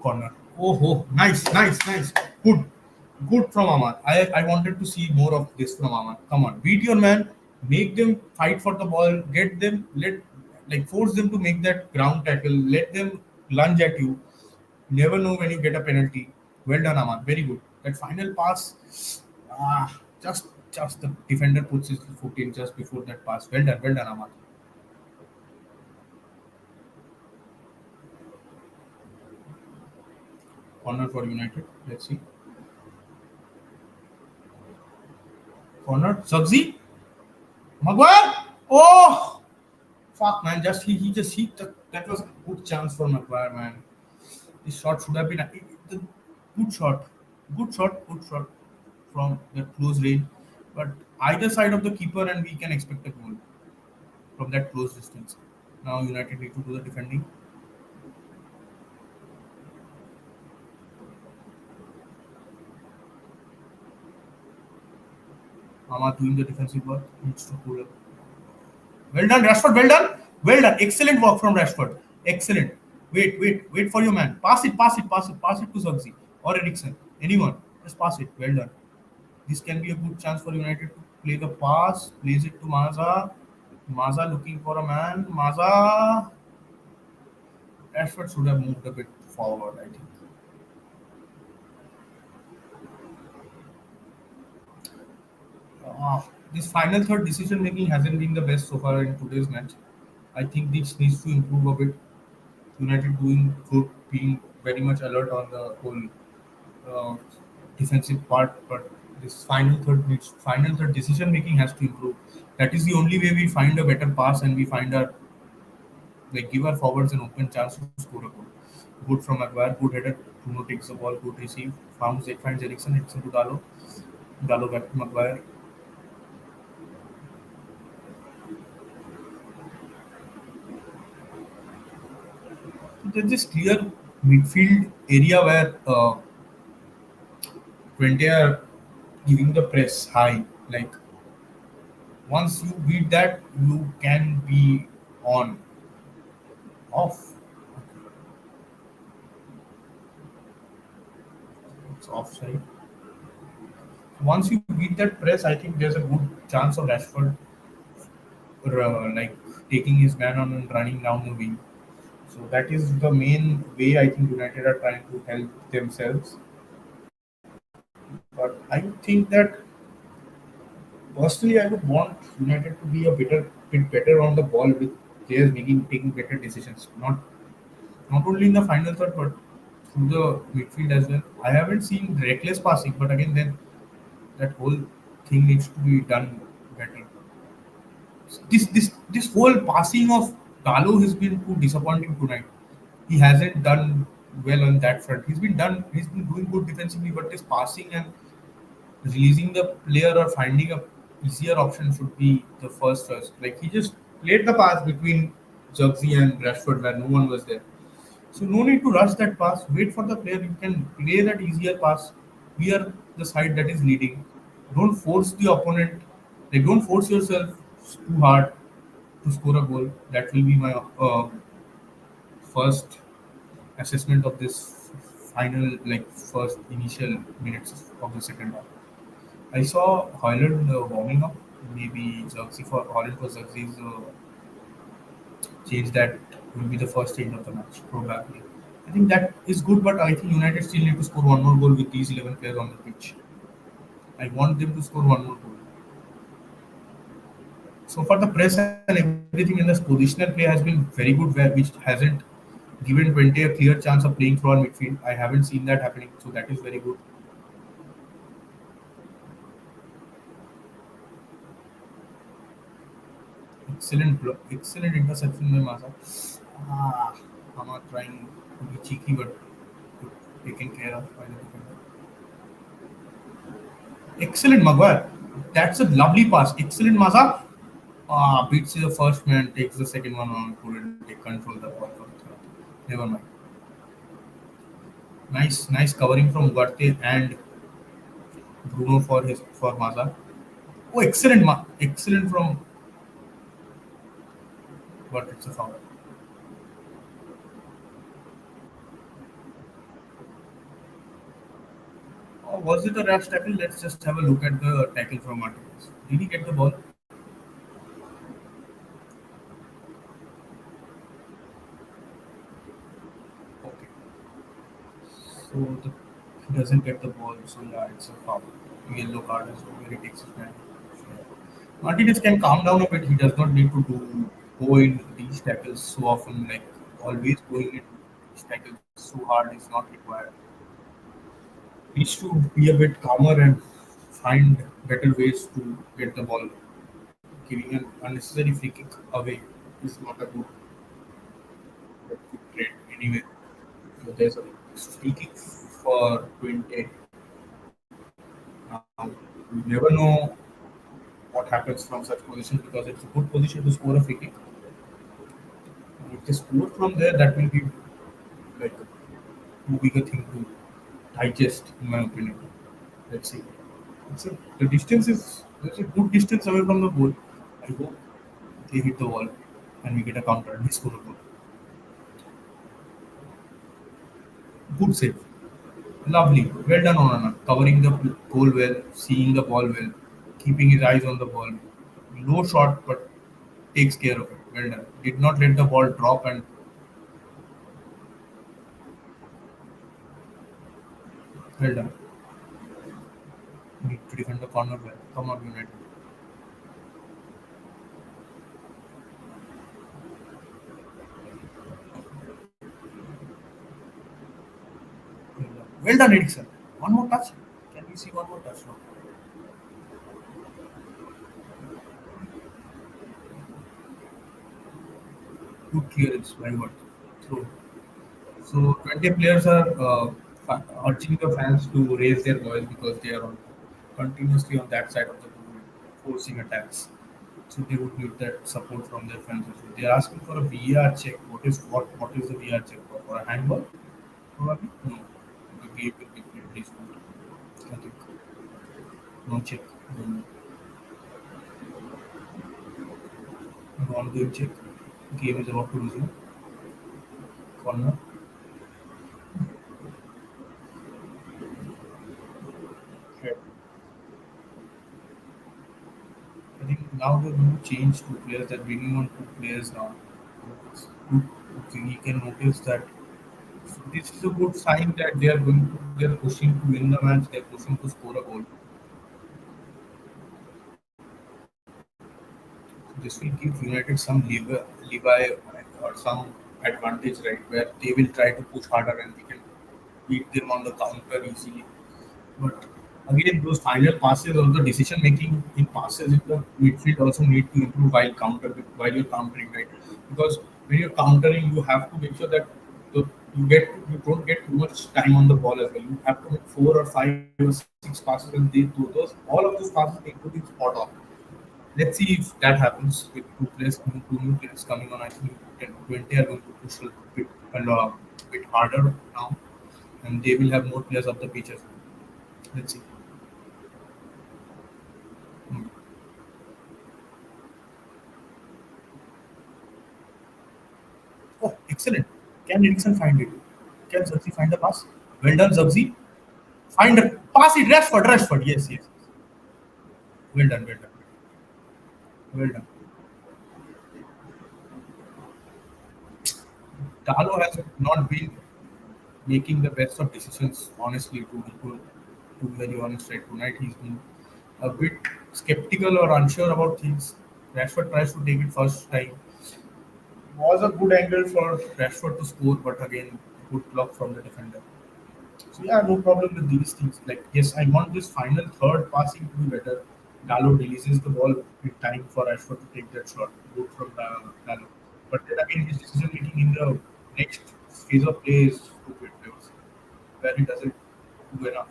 Corner. Oh, nice. Good. Good from Ahmad. I wanted to see more of this from Ahmad. Come on, beat your man. Make them fight for the ball. Get them, force them to make that ground tackle. Let them lunge at you. Never know when you get a penalty. Well done, Ahmad. Very good. That final pass, ah, just the defender puts his foot in just before that pass. Well done, Ahmad. Corner for United. Let's see. Corner. Subzi. Maguire. Oh, fuck, man. That was a good chance for Maguire, man. This shot should have been a good shot. Good shot from that close range. But either side of the keeper, and we can expect a goal from that close distance. Now United need to do the defending. Mama doing the defensive work needs to pull up. Well done, Rashford. Well done. Well done. Excellent work from Rashford. Excellent. Wait for your man. Pass it to Zugzi or Ericsson. Anyone. Just pass it. Well done. This can be a good chance for United to play the pass. Plays it to Maza. Maza looking for a man. Maza. Rashford should have moved a bit forward, I think. Uh, this final third decision making hasn't been the best so far in today's match. I think this needs to improve a bit. United doing good, being very much alert on the whole uh, defensive part, but this final third decision making has to improve. That is the only way we find a better pass and we find our like give our forwards an open chance to score a goal. Good from Aguirre, good header. Bruno takes the ball, good receive. Finds Ericsson, Ericsson to Dalo. Dalo back to Maguire. There's this clear midfield area where Twente are giving the press high. Like once you beat that, you can be on off. It's offside. Once you beat that press, I think there's a good chance of Rashford like taking his man on and running down the wing. So that is the main way I think United are trying to help themselves. But I think that personally, I would want United to be a bit better on the ball with players making taking better decisions. Not only in the final third, but through the midfield as well. I haven't seen reckless passing, but again, then that whole thing needs to be done better. This whole passing of Galo has been too disappointing tonight. He hasn't done well on that front. He's been doing good defensively, but his passing and releasing the player or finding a easier option should be the first choice. Like he just played the pass between Zirkzee and Rashford where no one was there. So no need to rush that pass. Wait for the player. You can play that easier pass. We are the side that is leading. Don't force the opponent. Like don't force yourself too hard to score a goal. That will be my first assessment of this final, like first initial minutes of the second half. I saw Holland warming up. Maybe Xerxes for Holland for Xerxes change that will be the first change of the match, probably. I think that is good, but I think United still need to score one more goal with these 11 players on the pitch. I want them to score one more goal. So far, the press and everything in this positional play has been very good, which hasn't given Twente a clear chance of playing through our midfield. I haven't seen that happening, so that is very good. Excellent interception by Masa. Ah, Hama trying to be cheeky, but taken care of by the defender. Excellent Maguire. That's a lovely pass. Excellent Masa. Ah, beats the first man, takes the second one on, couldn't take control of the ball for the third. Never mind. Nice covering from Ugarte and Bruno for Maza. Oh, excellent from, but it's a foul. Oh, was it a rash tackle? Let's just have a look at the tackle from Martinez. Did he get the ball? Okay. So he doesn't get the ball. So yeah, it's a foul. Yellow card as well, where he takes his man. So, Martinez can calm down a bit. He does not need to go in these tackles so often. Like always going in these tackles so hard is not required. Needs to be a bit calmer and find better ways to get the ball. Giving an unnecessary free kick away is not a good trade anyway. So there's a free kick for 20. You never know what happens from such positions because it's a good position to score a free kick. If they score from there, that will be like too big a thing to digest, in my opinion. Let's see. The distance is there's a good distance away from the goal. I hope they hit the wall and we get a counter and we score a goal. Good save. Lovely. Well done, Onana. Covering the goal well, seeing the ball well, keeping his eyes on the ball. Low shot, but takes care of it. Well done. Did not let the ball drop and Well done. Need to defend the corner well. Come on, United. Well done, Ericsson. One more touch. Can we see one more touch now? Good clearance. Very good. So, so 20 players are urging the fans to raise their voice because they are on continuously on that side of the goal, forcing attacks. So they would need that support from their fans. Also. They are asking for a VR check. What is the VR check for? For a handball? Probably no. The game will be played. Please, I think no check. No, no ongoing check. Game is about to resume. Corner. Right. I think now they're going to change two players. They're bringing on two players now. It's good. Okay, you can notice that. So this is a good sign that they're pushing to win the match. They're pushing to score a goal. This will give United some levi or some advantage, right? Where they will try to push harder and we can beat them on the counter easily. But again, those final passes or the decision making in passes in the midfield also need to improve while you're countering, right? Because when you're countering, you have to make sure that you don't get too much time on the ball as well. You have to make 4 or 5 or 6 passes, and those all of those passes need to be spot on. Let's see if that happens with two new players coming on. I think 20 are going to push a bit harder now, and they will have more players up the pitch as well. Let's see. Hmm. Oh, excellent. Can Ericsson find it? Can Zubzi find the pass? Well done, Zubzi. Find it. Pass it. Rashford. Yes, yes. Well done, well done. Well done. Dalo has not been making the best of decisions, honestly, to be very honest, right? Tonight he's been a bit skeptical or unsure about things. Rashford tries to take it first time. Was a good angle for Rashford to score, but again, good block from the defender. So yeah, no problem with these things. Like yes, I want this final third passing to be better. Gallo releases the ball in time for Rashford to take that shot. Good from Gallo. But then again, his decision making in the next phase of play is stupid. Where he doesn't do enough.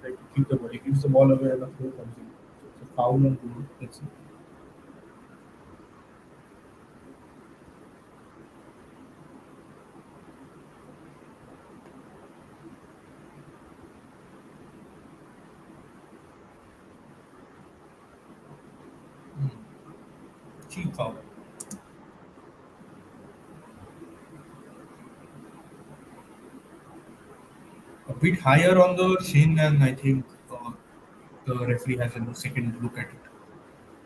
Like to keep the ball. He gives the ball away and the throw comes in. So foul on goal. That's it. Mm. Cheap foul. A bit higher on the shin, and I think the referee has a second look at it.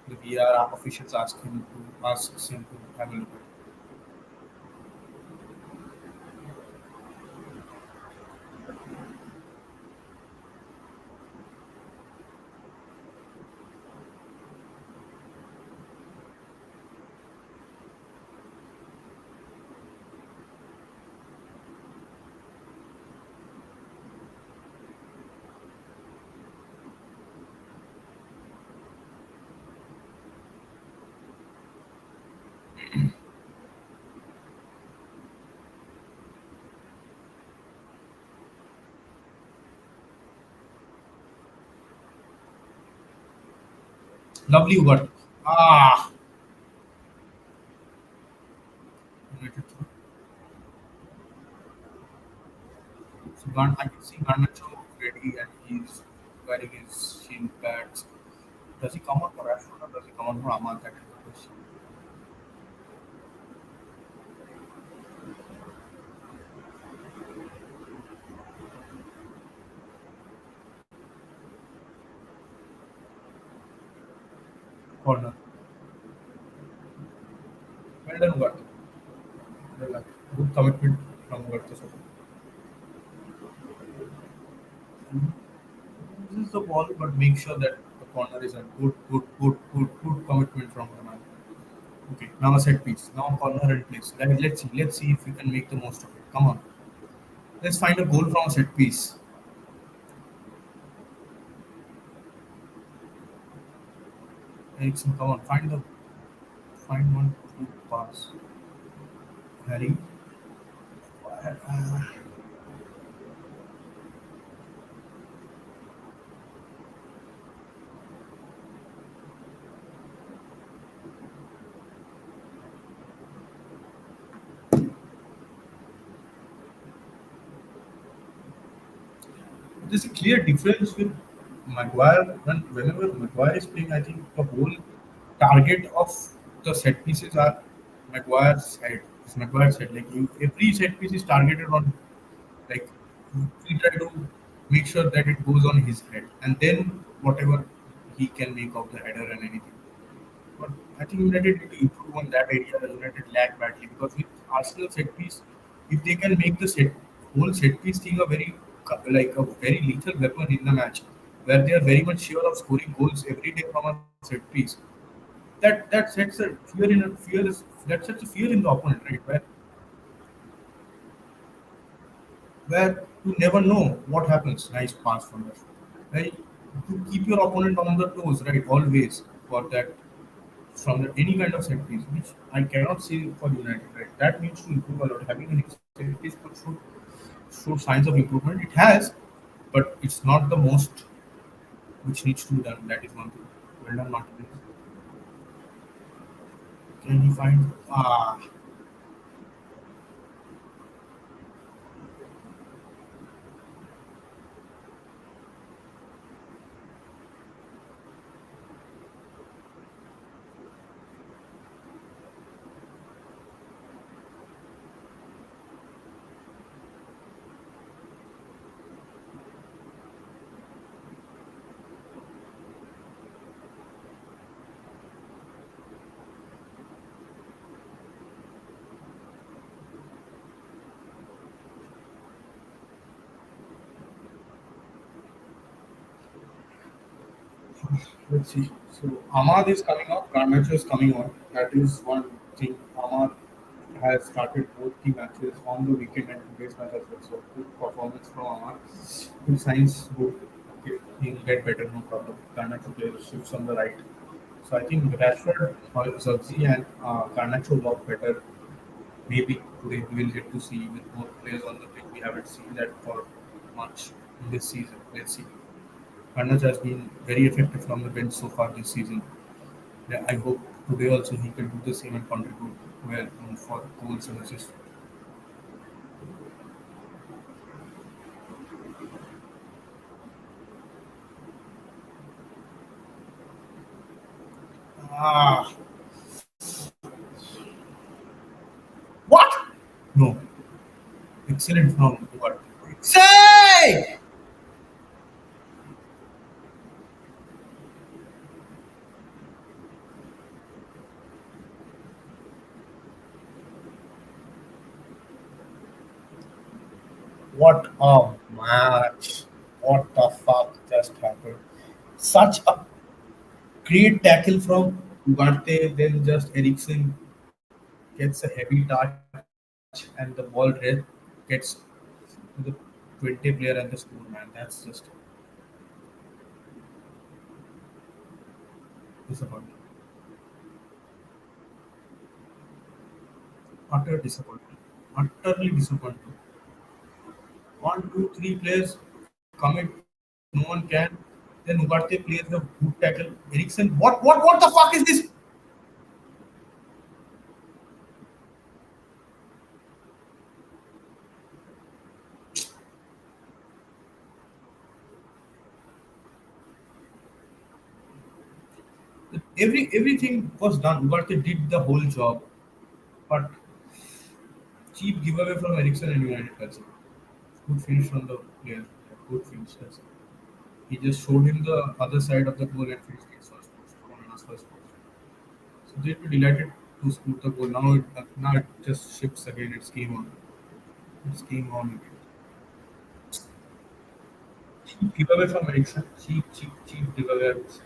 The VR officials asks him to have a look at it. Lovely word. Ah, United. So I can see Garnacho ready and he's wearing his shin pads. Does he come on for Rashford or does he come on for Ahmad? That is the question. Corner. Well done, Ugarte. Well done. Good commitment from Ugarte. This is the ball, but make sure that the corner is a good commitment from the man. Okay, now a set piece. Now corner and place. Let's see if we can make the most of it. Come on, let's find a goal from a set piece. Ericsson, come on, find one good pass. Harry, there's a clear difference with Maguire. Whenever Maguire is playing, I think the whole target of the set pieces are Maguire's head. It's Maguire's head. Like every set piece is targeted on, like, we try to make sure that it goes on his head, and then whatever he can make of the header and anything. But I think United need to improve on that area. United lack badly because with Arsenal set piece, if they can make the whole set piece thing a like a very lethal weapon in the match, where they are very much sure of scoring goals every day from a set piece, that sets a that sets a fear in the opponent, right? Where you never know what happens. Nice pass from there. Right? You keep your opponent on the toes, right? Always for that from any kind of set piece, which I cannot say for United. Right? That needs to improve a lot. Having a set piece could show signs of improvement. It has, but it's not the most which needs to be done. That is one thing. Well done, Martinez. Can he find? Let's see. So Ahmad is coming out. Garnacho is coming on. That is one thing. Ahmad has started both the matches on the weekend and today's match as well. So good performance from Ahmad. Good signs. Good. Okay, he'll get better. No problem. Garnacho plays shifts on the right. So I think Rashford, Zagzi, and Garnacho work better. Maybe today we will get to see with both players on the pitch. We haven't seen that for much in this season. Let's see. Garnacho has been very effective from the bench so far this season. Yeah, I hope today also he can do the same and contribute well for goals and assists. Ah, what? No, excellent from Ugarte. Say! What a match! What the fuck just happened? Such a great tackle from Ugarte, then just Ericsson gets a heavy touch and the ball gets to the Twente player and the score, man. That's just disappointing. Utter disappointing. Utterly disappointing. One, two, three players commit, no one can. Then Ugarte plays the good tackle. Ericsson, what the fuck is this? Everything was done. Ugarte did the whole job, but cheap giveaway from Ericsson and United. That's it. Good finish from the player. Good finish. That's it. He just showed him the other side of the goal and finished his first post. Onana's first post. So they'd be delighted to score the goal. Now it just shifts again. It's game on. It's game on again. Cheap giveaway from Ericsson. Cheap giveaway. I would say.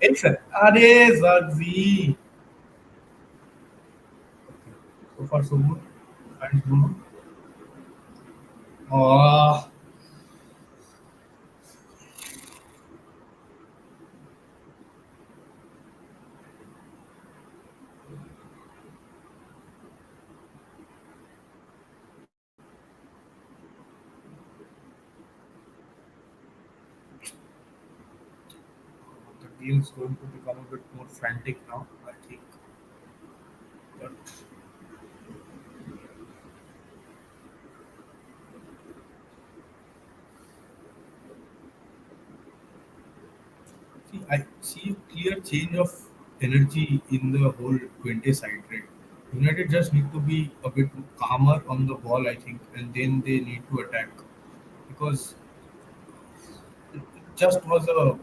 Ericsson. Are Zagzi. So far so good. Thanks, Bruno. Oh, the game is going to become a bit more frantic now. I think. But see, I see a clear change of energy in the whole Twente side, right? United just need to be a bit calmer on the ball, I think, and then they need to attack because it just was a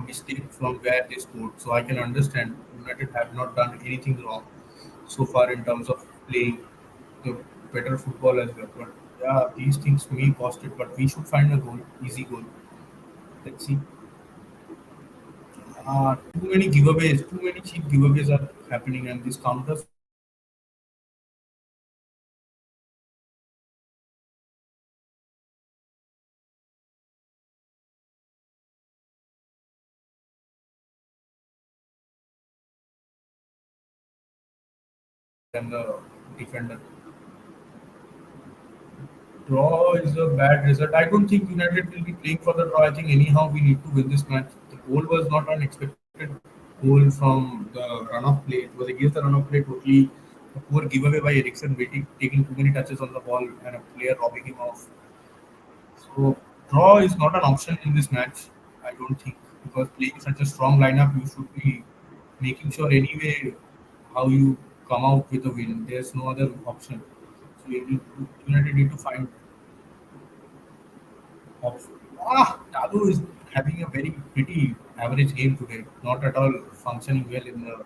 mistake from where they scored. So I can understand United have not done anything wrong so far in terms of playing the better football as well. But yeah, these things may cost it. But we should find a goal, easy goal. Let's see. Too many giveaways, too many cheap giveaways are happening, and these counters and the defender. Draw is a bad result. I don't think United will be playing for the draw. I think anyhow we need to win this match. The goal was not an expected goal from the run of play. It was against the run of play totally a poor giveaway by Ericsson waiting taking too many touches on the ball and a player robbing him off. So draw is not an option in this match, I don't think, because playing such a strong lineup, you should be making sure anyway how you come out with a win. There's no other option. So United need to find option. Talu is having a very pretty average game today. Not at all functioning well in the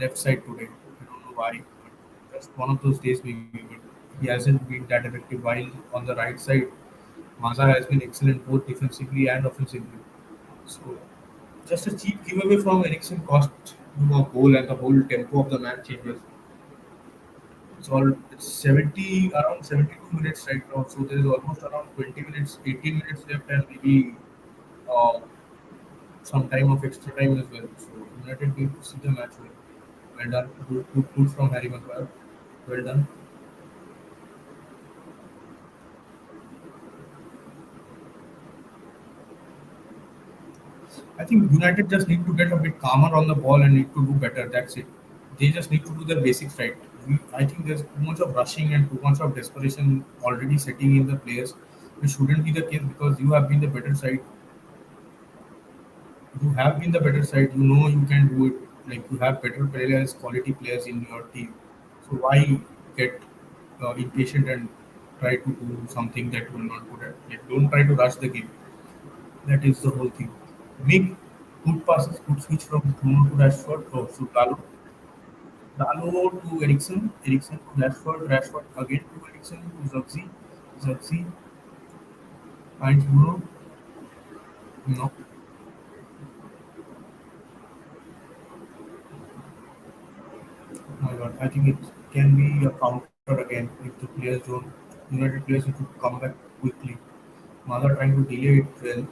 left side today. I don't know why. But just one of those days maybe. But he hasn't been that effective. While on the right side, Maza has been excellent both defensively and offensively. So just a cheap giveaway from Ericsson cost a goal and the whole tempo of the match changes. It's 70 around 72 minutes right now. So there is almost around 20 minutes, 18 minutes left and maybe uh, some time of extra time as well. So United need to see the match well. Well done. Good from Harry Maguire. Well done. I think United just need to get a bit calmer on the ball and need to do better. That's it. They just need to do their basics right. I think there's too much of rushing and too much of desperation already setting in the players. It shouldn't be the case because you have been the better side. You have been the better side. You know you can do it. Like you have better players, quality players in your team. So why get impatient and try to do something that will not good at? Like don't try to rush the game. That is the whole thing. Make good passes, good switch from Bruno to Rashford, to Dalo. Dalo to Ericsson, Ericsson to Rashford, Rashford again to Ericsson to Zugzi, Zugzi finds Bruno. No, my God, I think it can be a counter again if the players don't. United players need to come back quickly. Mother trying to delay it well.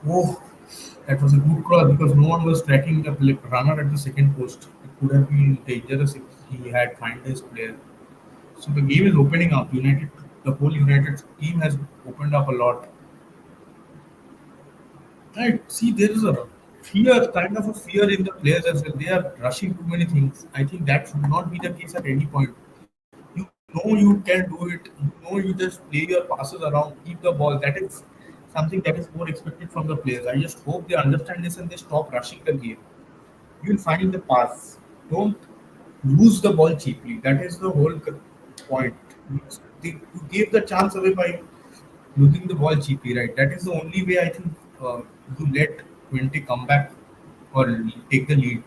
Oh, that was a good cross because no one was tracking the runner at the second post. It could have been dangerous if he had find his player. So the game is opening up. United, the whole United team has opened up a lot. Right? See, there is a fear, kind of a fear in the players as well. They are rushing too many things. I think that should not be the case at any point. You know you can do it. You know you just play your passes around, keep the ball. That is something that is more expected from the players. I just hope they understand this and they stop rushing the game. You'll find the pass. Don't. lose the ball cheaply. That is the whole point. You gave the chance away by losing the ball cheaply, right? That is the only way I think you let Twente come back or take the lead.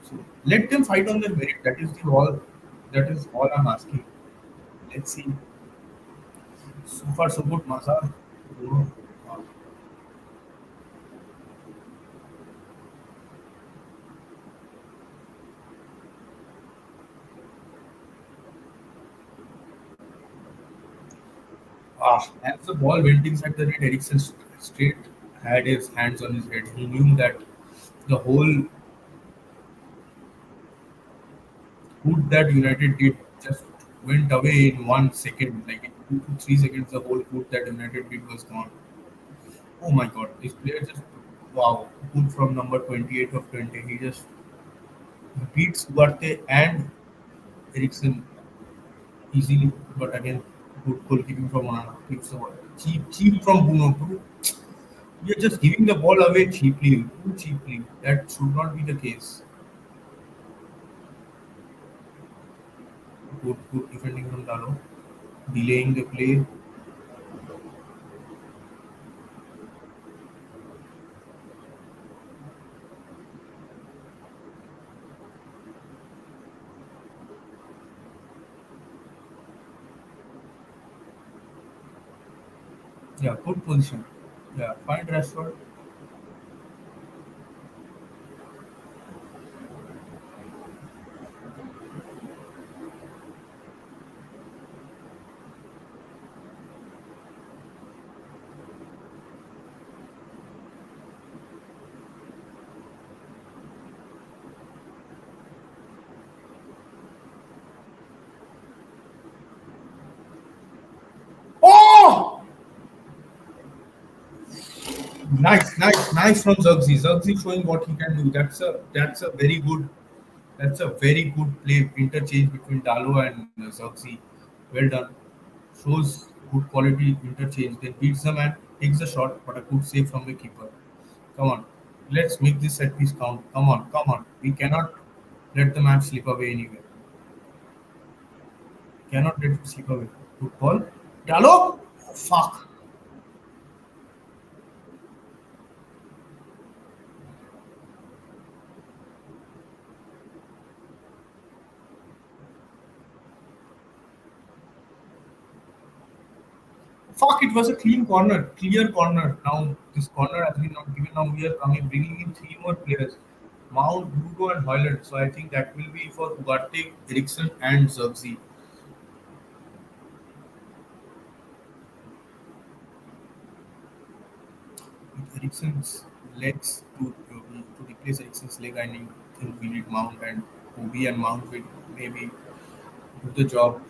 So let them fight on their merit. That is the all. That is all I'm asking. Let's see. So far, so good, Masa. Uh, as the ball went inside the net, Ericsson straight had his hands on his head. He knew that the whole good that United did just went away in 1 second. Like in 2 to 3 seconds, the whole good that United did was gone. Oh my God, this player just wow, good from number 28 of 20. He just beats Duarte and Ericsson easily. But again, good goalkeeping from Onana. Keeps the ball. Cheap from Bruno. Bro, you're just giving the ball away cheaply, too cheaply. That should not be the case. Good defending from Dalo, delaying the play. Yeah, good position. Yeah, find Rashford. Oh! Nice from Zugzi. Zugzi showing what he can do. That's a very good play interchange between Dalo and Zugzi. Well done. Shows good quality interchange. Then beats the man, takes the shot, but a good save from the keeper. Come on, let's make this set piece count. Come on. We cannot let the match slip away anyway. Cannot let it slip away. Good ball. Dalo. Oh, fuck. Fuck, it was a clean corner, clear corner. Now this corner has been not given. Now we are coming, bringing in three more players, Mount, Bruno, and Hoyland. So I think that will be for Ugarte, Eriksson, and Zerxi. With Eriksson's legs to replace Eriksson's leg, I think we need Mount and Kobe and Mount will maybe do the job.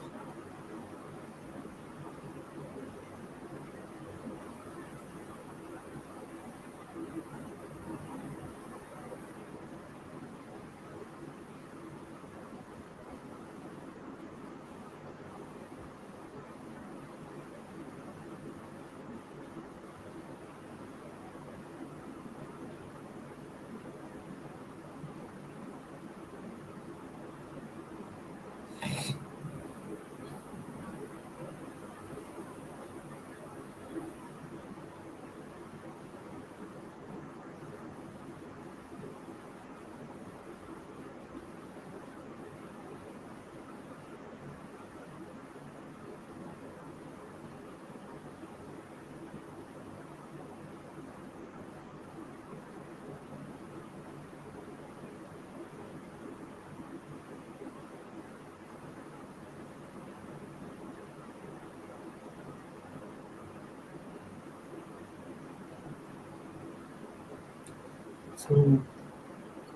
So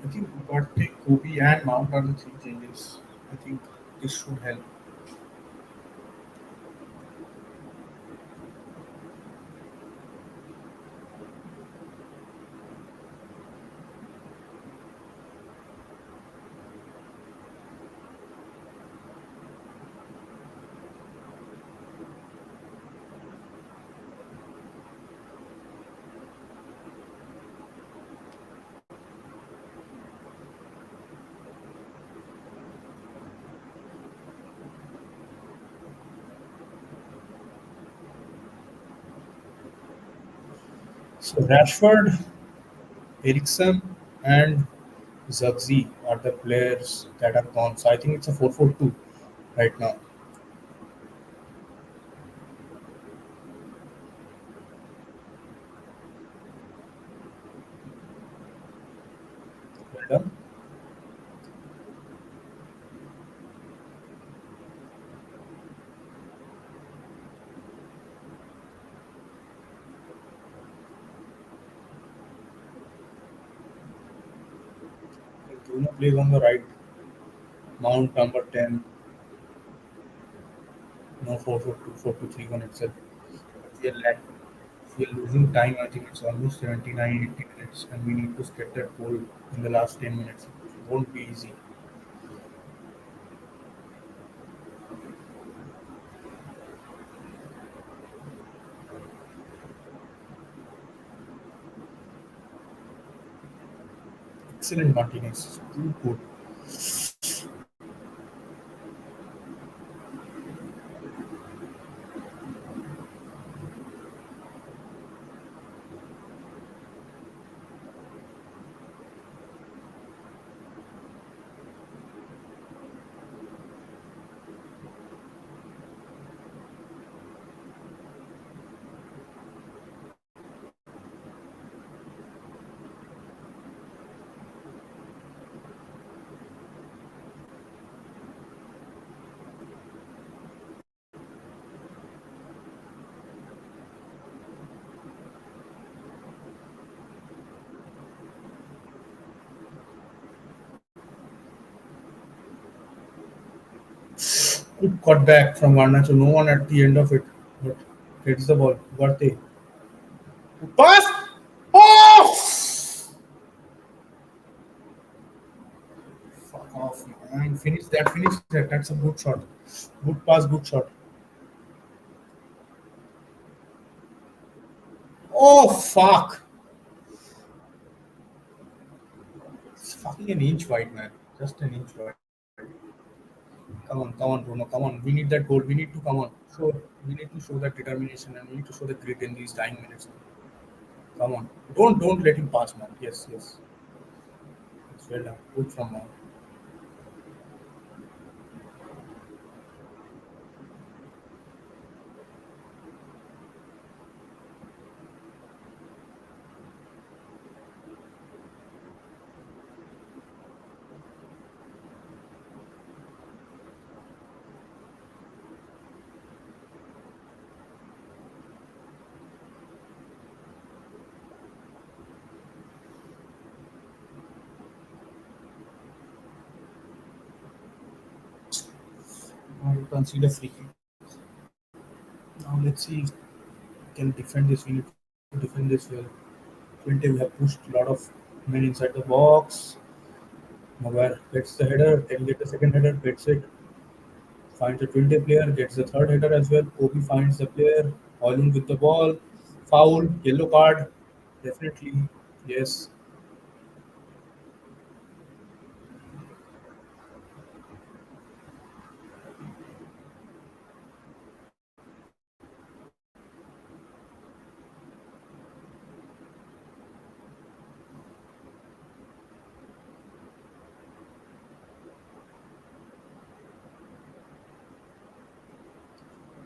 I think Ugarte, Kobe, and Mount are the three changes. I think this should help. So Rashford, Eriksen, and Zugzi are the players that are gone. So I think it's a 4-4-2 right now. Well done. Bruno plays on the right. Mount number 10. No 4-4-2, 4-2-3 on itself. We are, lack, we are losing time. I think it's almost 79, 80 minutes, and we need to get that goal in the last 10 minutes. It won't be easy. Excellent Martinez. Too good. Good cut back from Garnacho. No one at the end of it. But gets the ball. Garte. Pass! Oh! Fuck off, man. Finish that. Finish that. That's a good shot. Good pass. Good shot. Oh, fuck. It's fucking an inch wide, man. Just an inch wide. Come on, Bruno. Come on. We need that goal. We need to come on. So we need to show that determination and we need to show the grit in these dying minutes. Come on. Don't let him pass, man. Yes, yes. It's well done. Good from now. Now you consider free kick. Now let's see if we can defend this. We need to defend this well. Twente, we have pushed a lot of men inside the box. Maguire gets the header, can get the second header, gets it, finds the Twente player, gets the third header as well. Kobe finds the player, Holding with the ball, foul, yellow card, definitely, yes.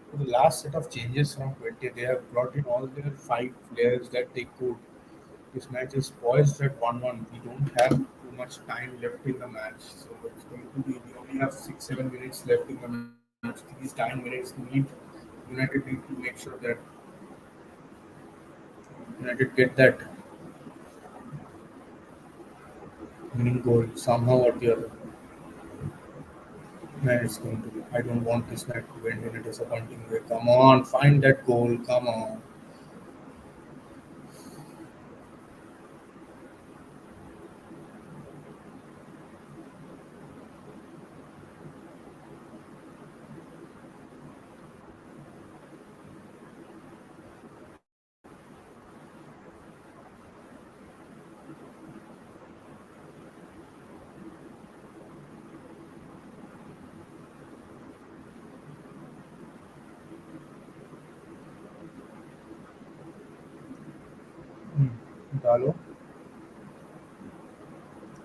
For the last set of changes from Twente, they have brought in all their five players that they could. This match is poised at 1-1. We don't have too much time left in the match, so it's going to be. We only have 6-7 minutes left in the match. These 9 minutes need United need to make sure that United get that winning goal somehow or the other. Man, it's going to be. I don't want this match to end in a disappointing way. Come on, find that goal. Come on. Dalo,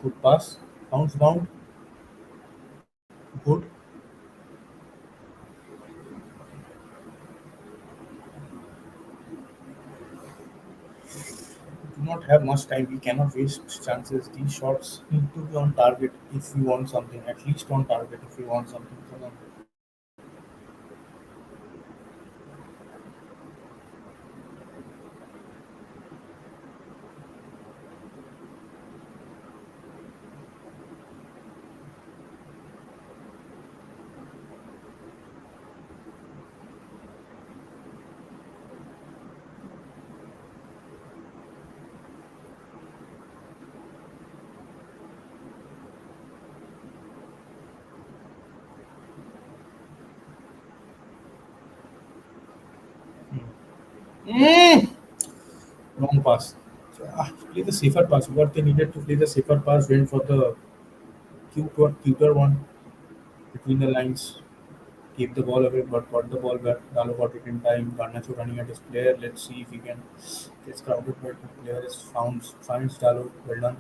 good pass, bounce bound, good. Do not have much time. We cannot waste chances. These shots need to be on target if we want something. At least on target if we want something. Come on. Mm. Wrong pass. Play the safer pass. What they needed to play the safer pass went for the cuter one between the lines. Keep the ball away, but got the ball back. Dalo got it in time. Garnacho running at his player. Let's see if he can. Gets crowded, but the player is finds Dalo. Well done.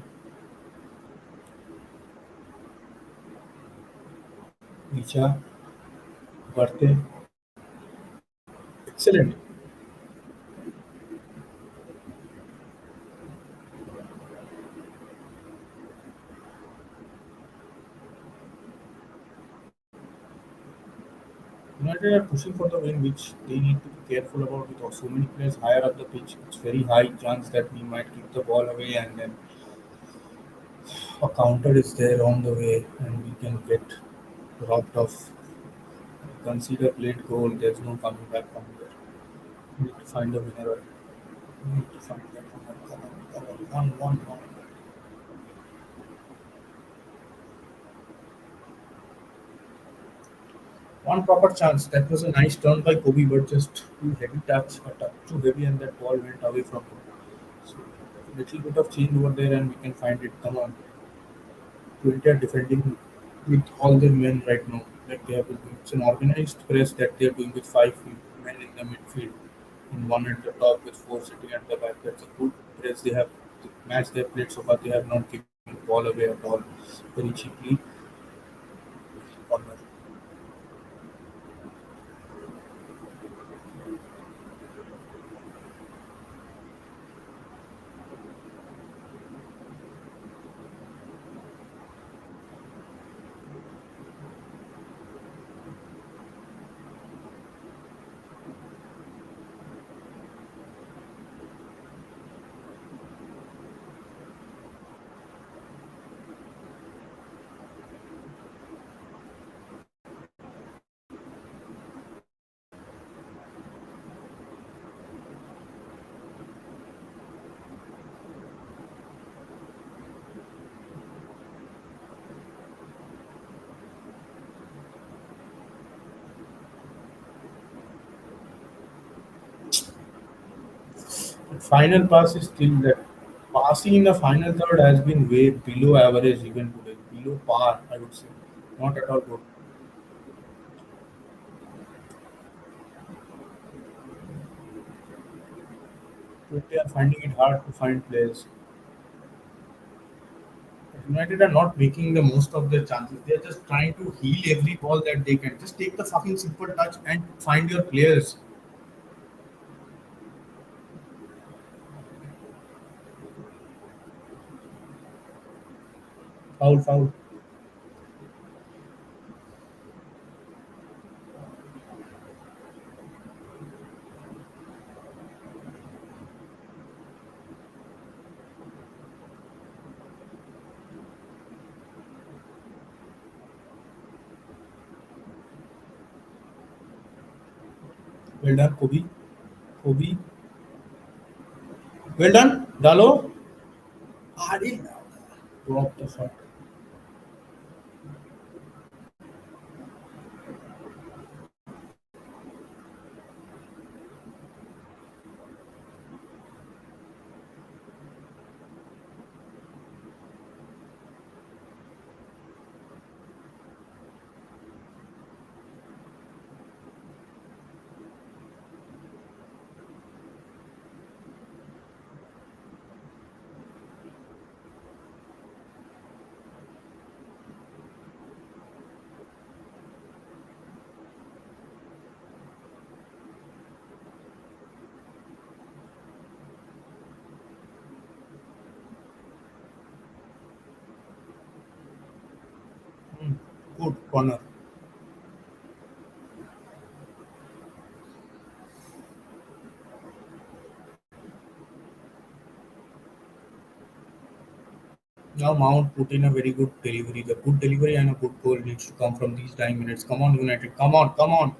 Richa, Varte. Excellent. United are pushing for the win, which they need to be careful about with so many players higher up the pitch. It's very high chance that we might keep the ball away and then a counter is there on the way and we can get robbed of. Consider late goal. There's no coming back from there. We need to find a winner. We need to find that winner. Come on, come on. One. One proper chance. That was a nice turn by Kobe, but just too heavy a touch too heavy, and that ball went away from him. So, little bit of change over there, and we can find it. Come on, Twente are defending with all their men right now. Like they have been doing. It's an organized press that they are doing with five men in the midfield, and one at the top with four sitting at the back. That's a good press. They have the match they have played so far. They have not given the ball away at all very cheaply. Corner. Final pass is still that passing in the final third has been way below average even today, below par, I would say. Not at all good. They are finding it hard to find players. United are not making the most of their chances. They are just trying to heal every ball that they can. Just take the fucking simple touch and find your players. Foul. Well done, Kobe. Kobe. Well done, Dalo. Adi. Drop the shot. Good corner. Now Mount put in a very good delivery. The good delivery and a good goal needs to come from these 9 minutes. Come on, United. Come on, come on.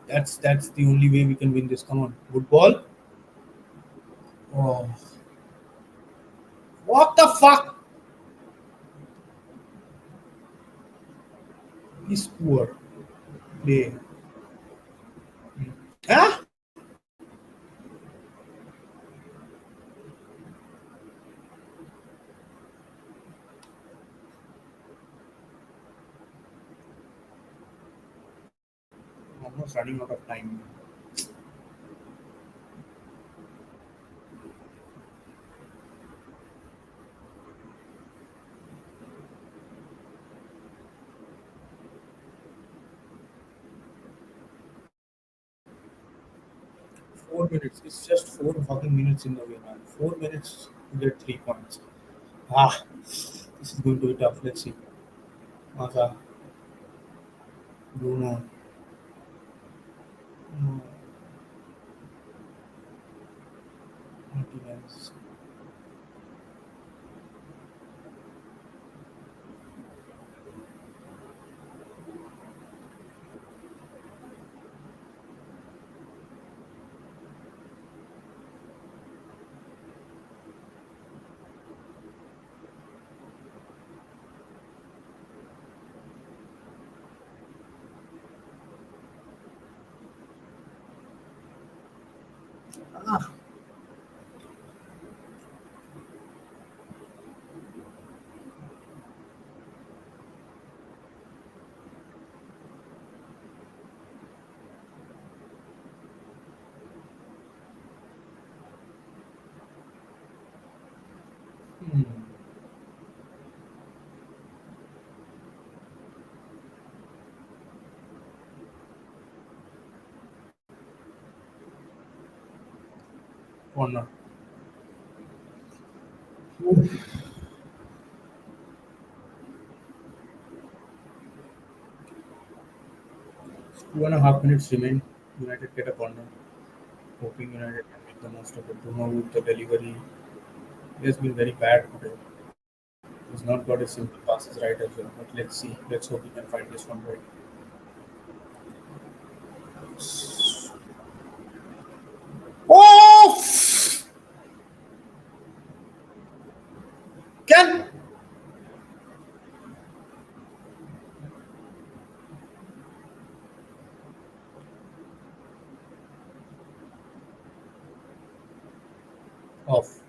That's the only way we can win this. Come on. Good ball. Oh, what the fuck? He's poor. Play. Ah? Almost running out of time. 4 minutes. It's just 4 fucking minutes in the way, man. 4 minutes to get 3 points. Ah, this is going to be tough. Let's see. Masa, Bruno. No, Martinez. Ah, hmm. Corner. 2.5 minutes remain. United get a corner. Hoping United can make the most of it. Bruno with the delivery. He has been very bad today. He's not got his simple passes right as well. But let's see. Let's hope he can find this one right. Oh! Can off.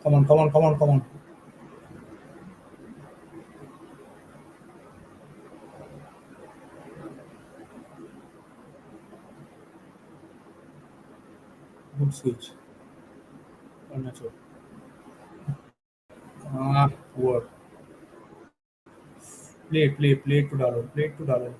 Come on, come on, come on, come on. Good switch. Unnatural. Ah, poor. Play to Darwin. Play to Darwin.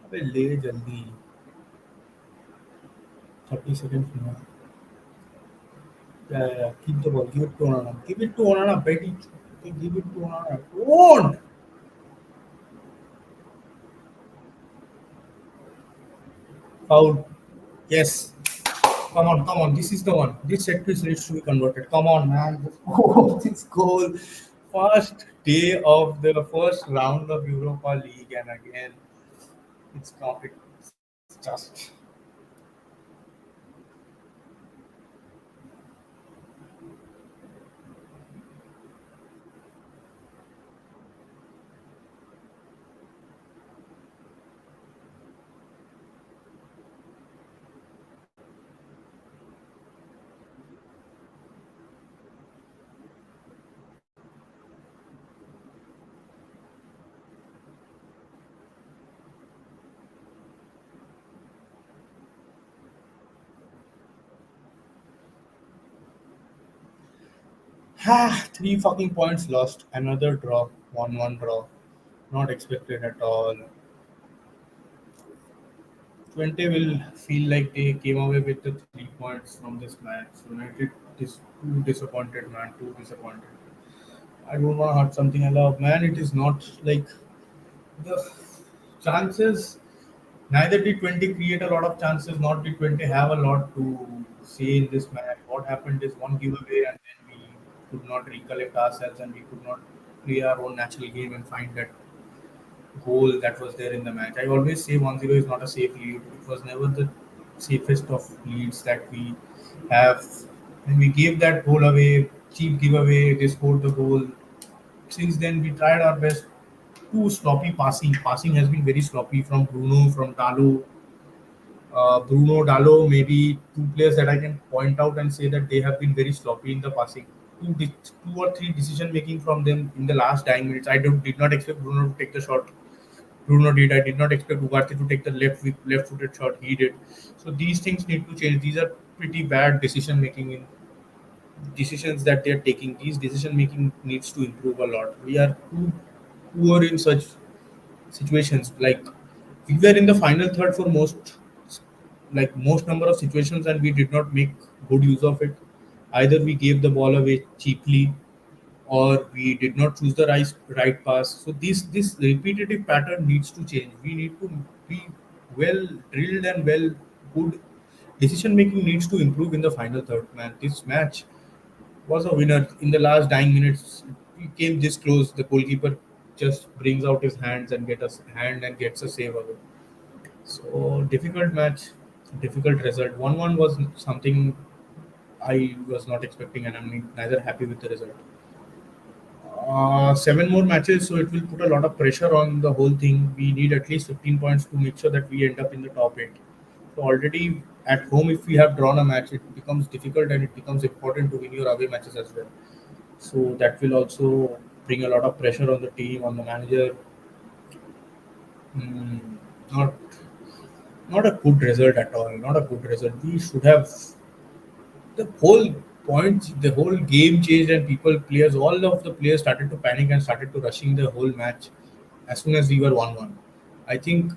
अबे ले जल्दी 30 seconds more. Yeah. Keep the ball. Give it to Onana. Give it to Onana. Betty. Give it to Onana. Don't! Foul. Yes. Come on, come on. This is the one. This set piece needs to be converted. Come on, man. Oh, this goal. First day of the first round of Europa League, and again, it's just. Three fucking points lost. Another draw. 1-1 draw. Not expected at all. Twente will feel like they came away with the 3 points from this match. United is too disappointed, man. Too disappointed. I don't want to hurt something I love, man. It is not like the chances. Neither did Twente create a lot of chances, nor did Twente have a lot to say in this match. What happened is one giveaway, and then we could not recollect ourselves and we could not play our own natural game and find that goal that was there in the match. I always say 1-0 is not a safe lead. It was never the safest of leads that we have. And we gave that goal away, cheap giveaway, they scored the goal. Since then, we tried our best. Too sloppy passing. Passing has been very sloppy from Bruno, from Dalo. Bruno, Dalo, maybe two players that I can point out and say that they have been very sloppy in the passing. Two or three decision making from them in the last 9 minutes. Did not expect Bruno to take the shot. Bruno did. I did not expect Ugarte to take the left footed shot. He did. So these things need to change. These are pretty bad decision making in decisions that they are taking. These decision making needs to improve a lot. We are too poor in such situations. Like we were in the final third for most number of situations, and we did not make good use of it. Either we gave the ball away cheaply, or we did not choose the right pass. So this repetitive pattern needs to change. We need to be well drilled and well good. Decision making needs to improve in the final third. Man, this match was a winner in the last 9 minutes. We came this close. The goalkeeper just brings out his hands and gets a save away. So difficult match, difficult result. 1-1 was something I was not expecting, and I'm neither happy with the result. Seven more matches, so it will put a lot of pressure on the whole thing. We need at least 15 points to make sure that we end up in the top eight. So already at home, if we have drawn a match, it becomes difficult and it becomes important to win your away matches as well. So that will also bring a lot of pressure on the team, on the manager. Mm, not not a good result at all. Not a good result. We should have the whole the whole game changed, and all of the players started to panic and started to rushing the whole match as soon as we were 1-1. I think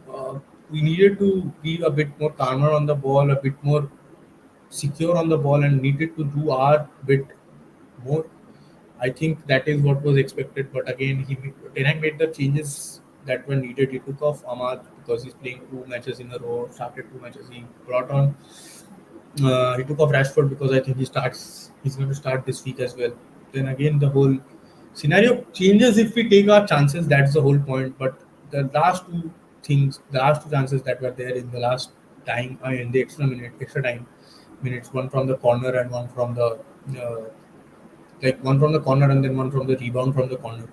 we needed to be a bit more calmer on the ball, a bit more secure on the ball, and needed to do our bit more. I think that is what was expected, but again, Tenag made the changes that were needed. He took off Ahmad because he's playing two matches in a row, started two matches. He took off Rashford because I think he's going to start this week as well. Then again, the whole scenario changes if we take our chances. That's the whole point. But the last two chances that were there in the last time, in the extra time minutes, one from the corner and uh, one from the corner and then one from the rebound from the corner.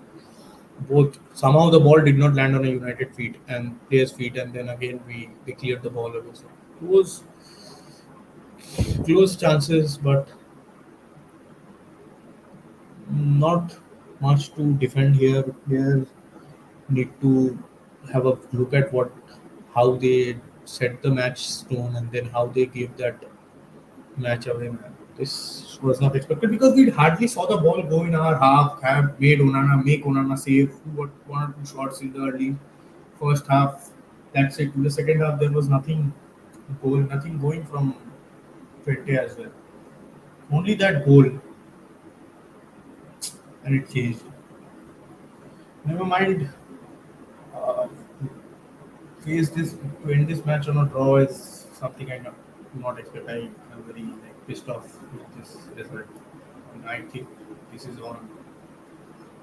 Both somehow the ball did not land on a United feet and players' feet, and then again we cleared the ball away. So it was close chances, but not much to defend here. Players need to have a look at how they set the match stone and then how they gave that match away. Man, this was not expected because we hardly saw the ball go in our half. Have made Onana make Onana save one or two shots in the early first half. That's it. In the second half, there was nothing going from Twente as well. Only that goal, and it changed. Never mind. Uh, face this to end this match on a draw is something do not expect. I am very pissed off with this result. And I think this is on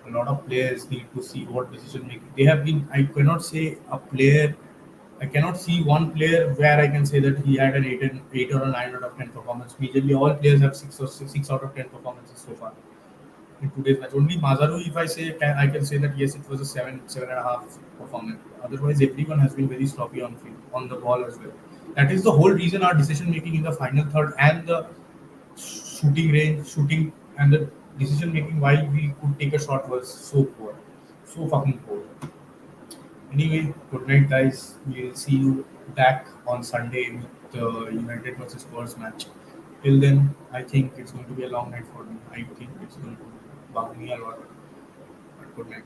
a lot of players need to see what decision making they have been. I cannot say a player. I cannot see one player where I can say that he had an 8 or a 9 out of 10 performance. Majorly, all players have 6 out of 10 performances so far in today's match. Only Mazaru, if I can say that yes, it was a 7.5 performance. Otherwise, everyone has been very sloppy on field, on the ball as well. That is the whole reason our decision making in the final third and the shooting and the decision making while we could take a shot was so poor, so fucking poor. Anyway, good night, guys. We'll see you back on Sunday with the United versus Spurs match. Till then, I think it's going to be a long night for me. I think it's going to bug me a lot. But good night.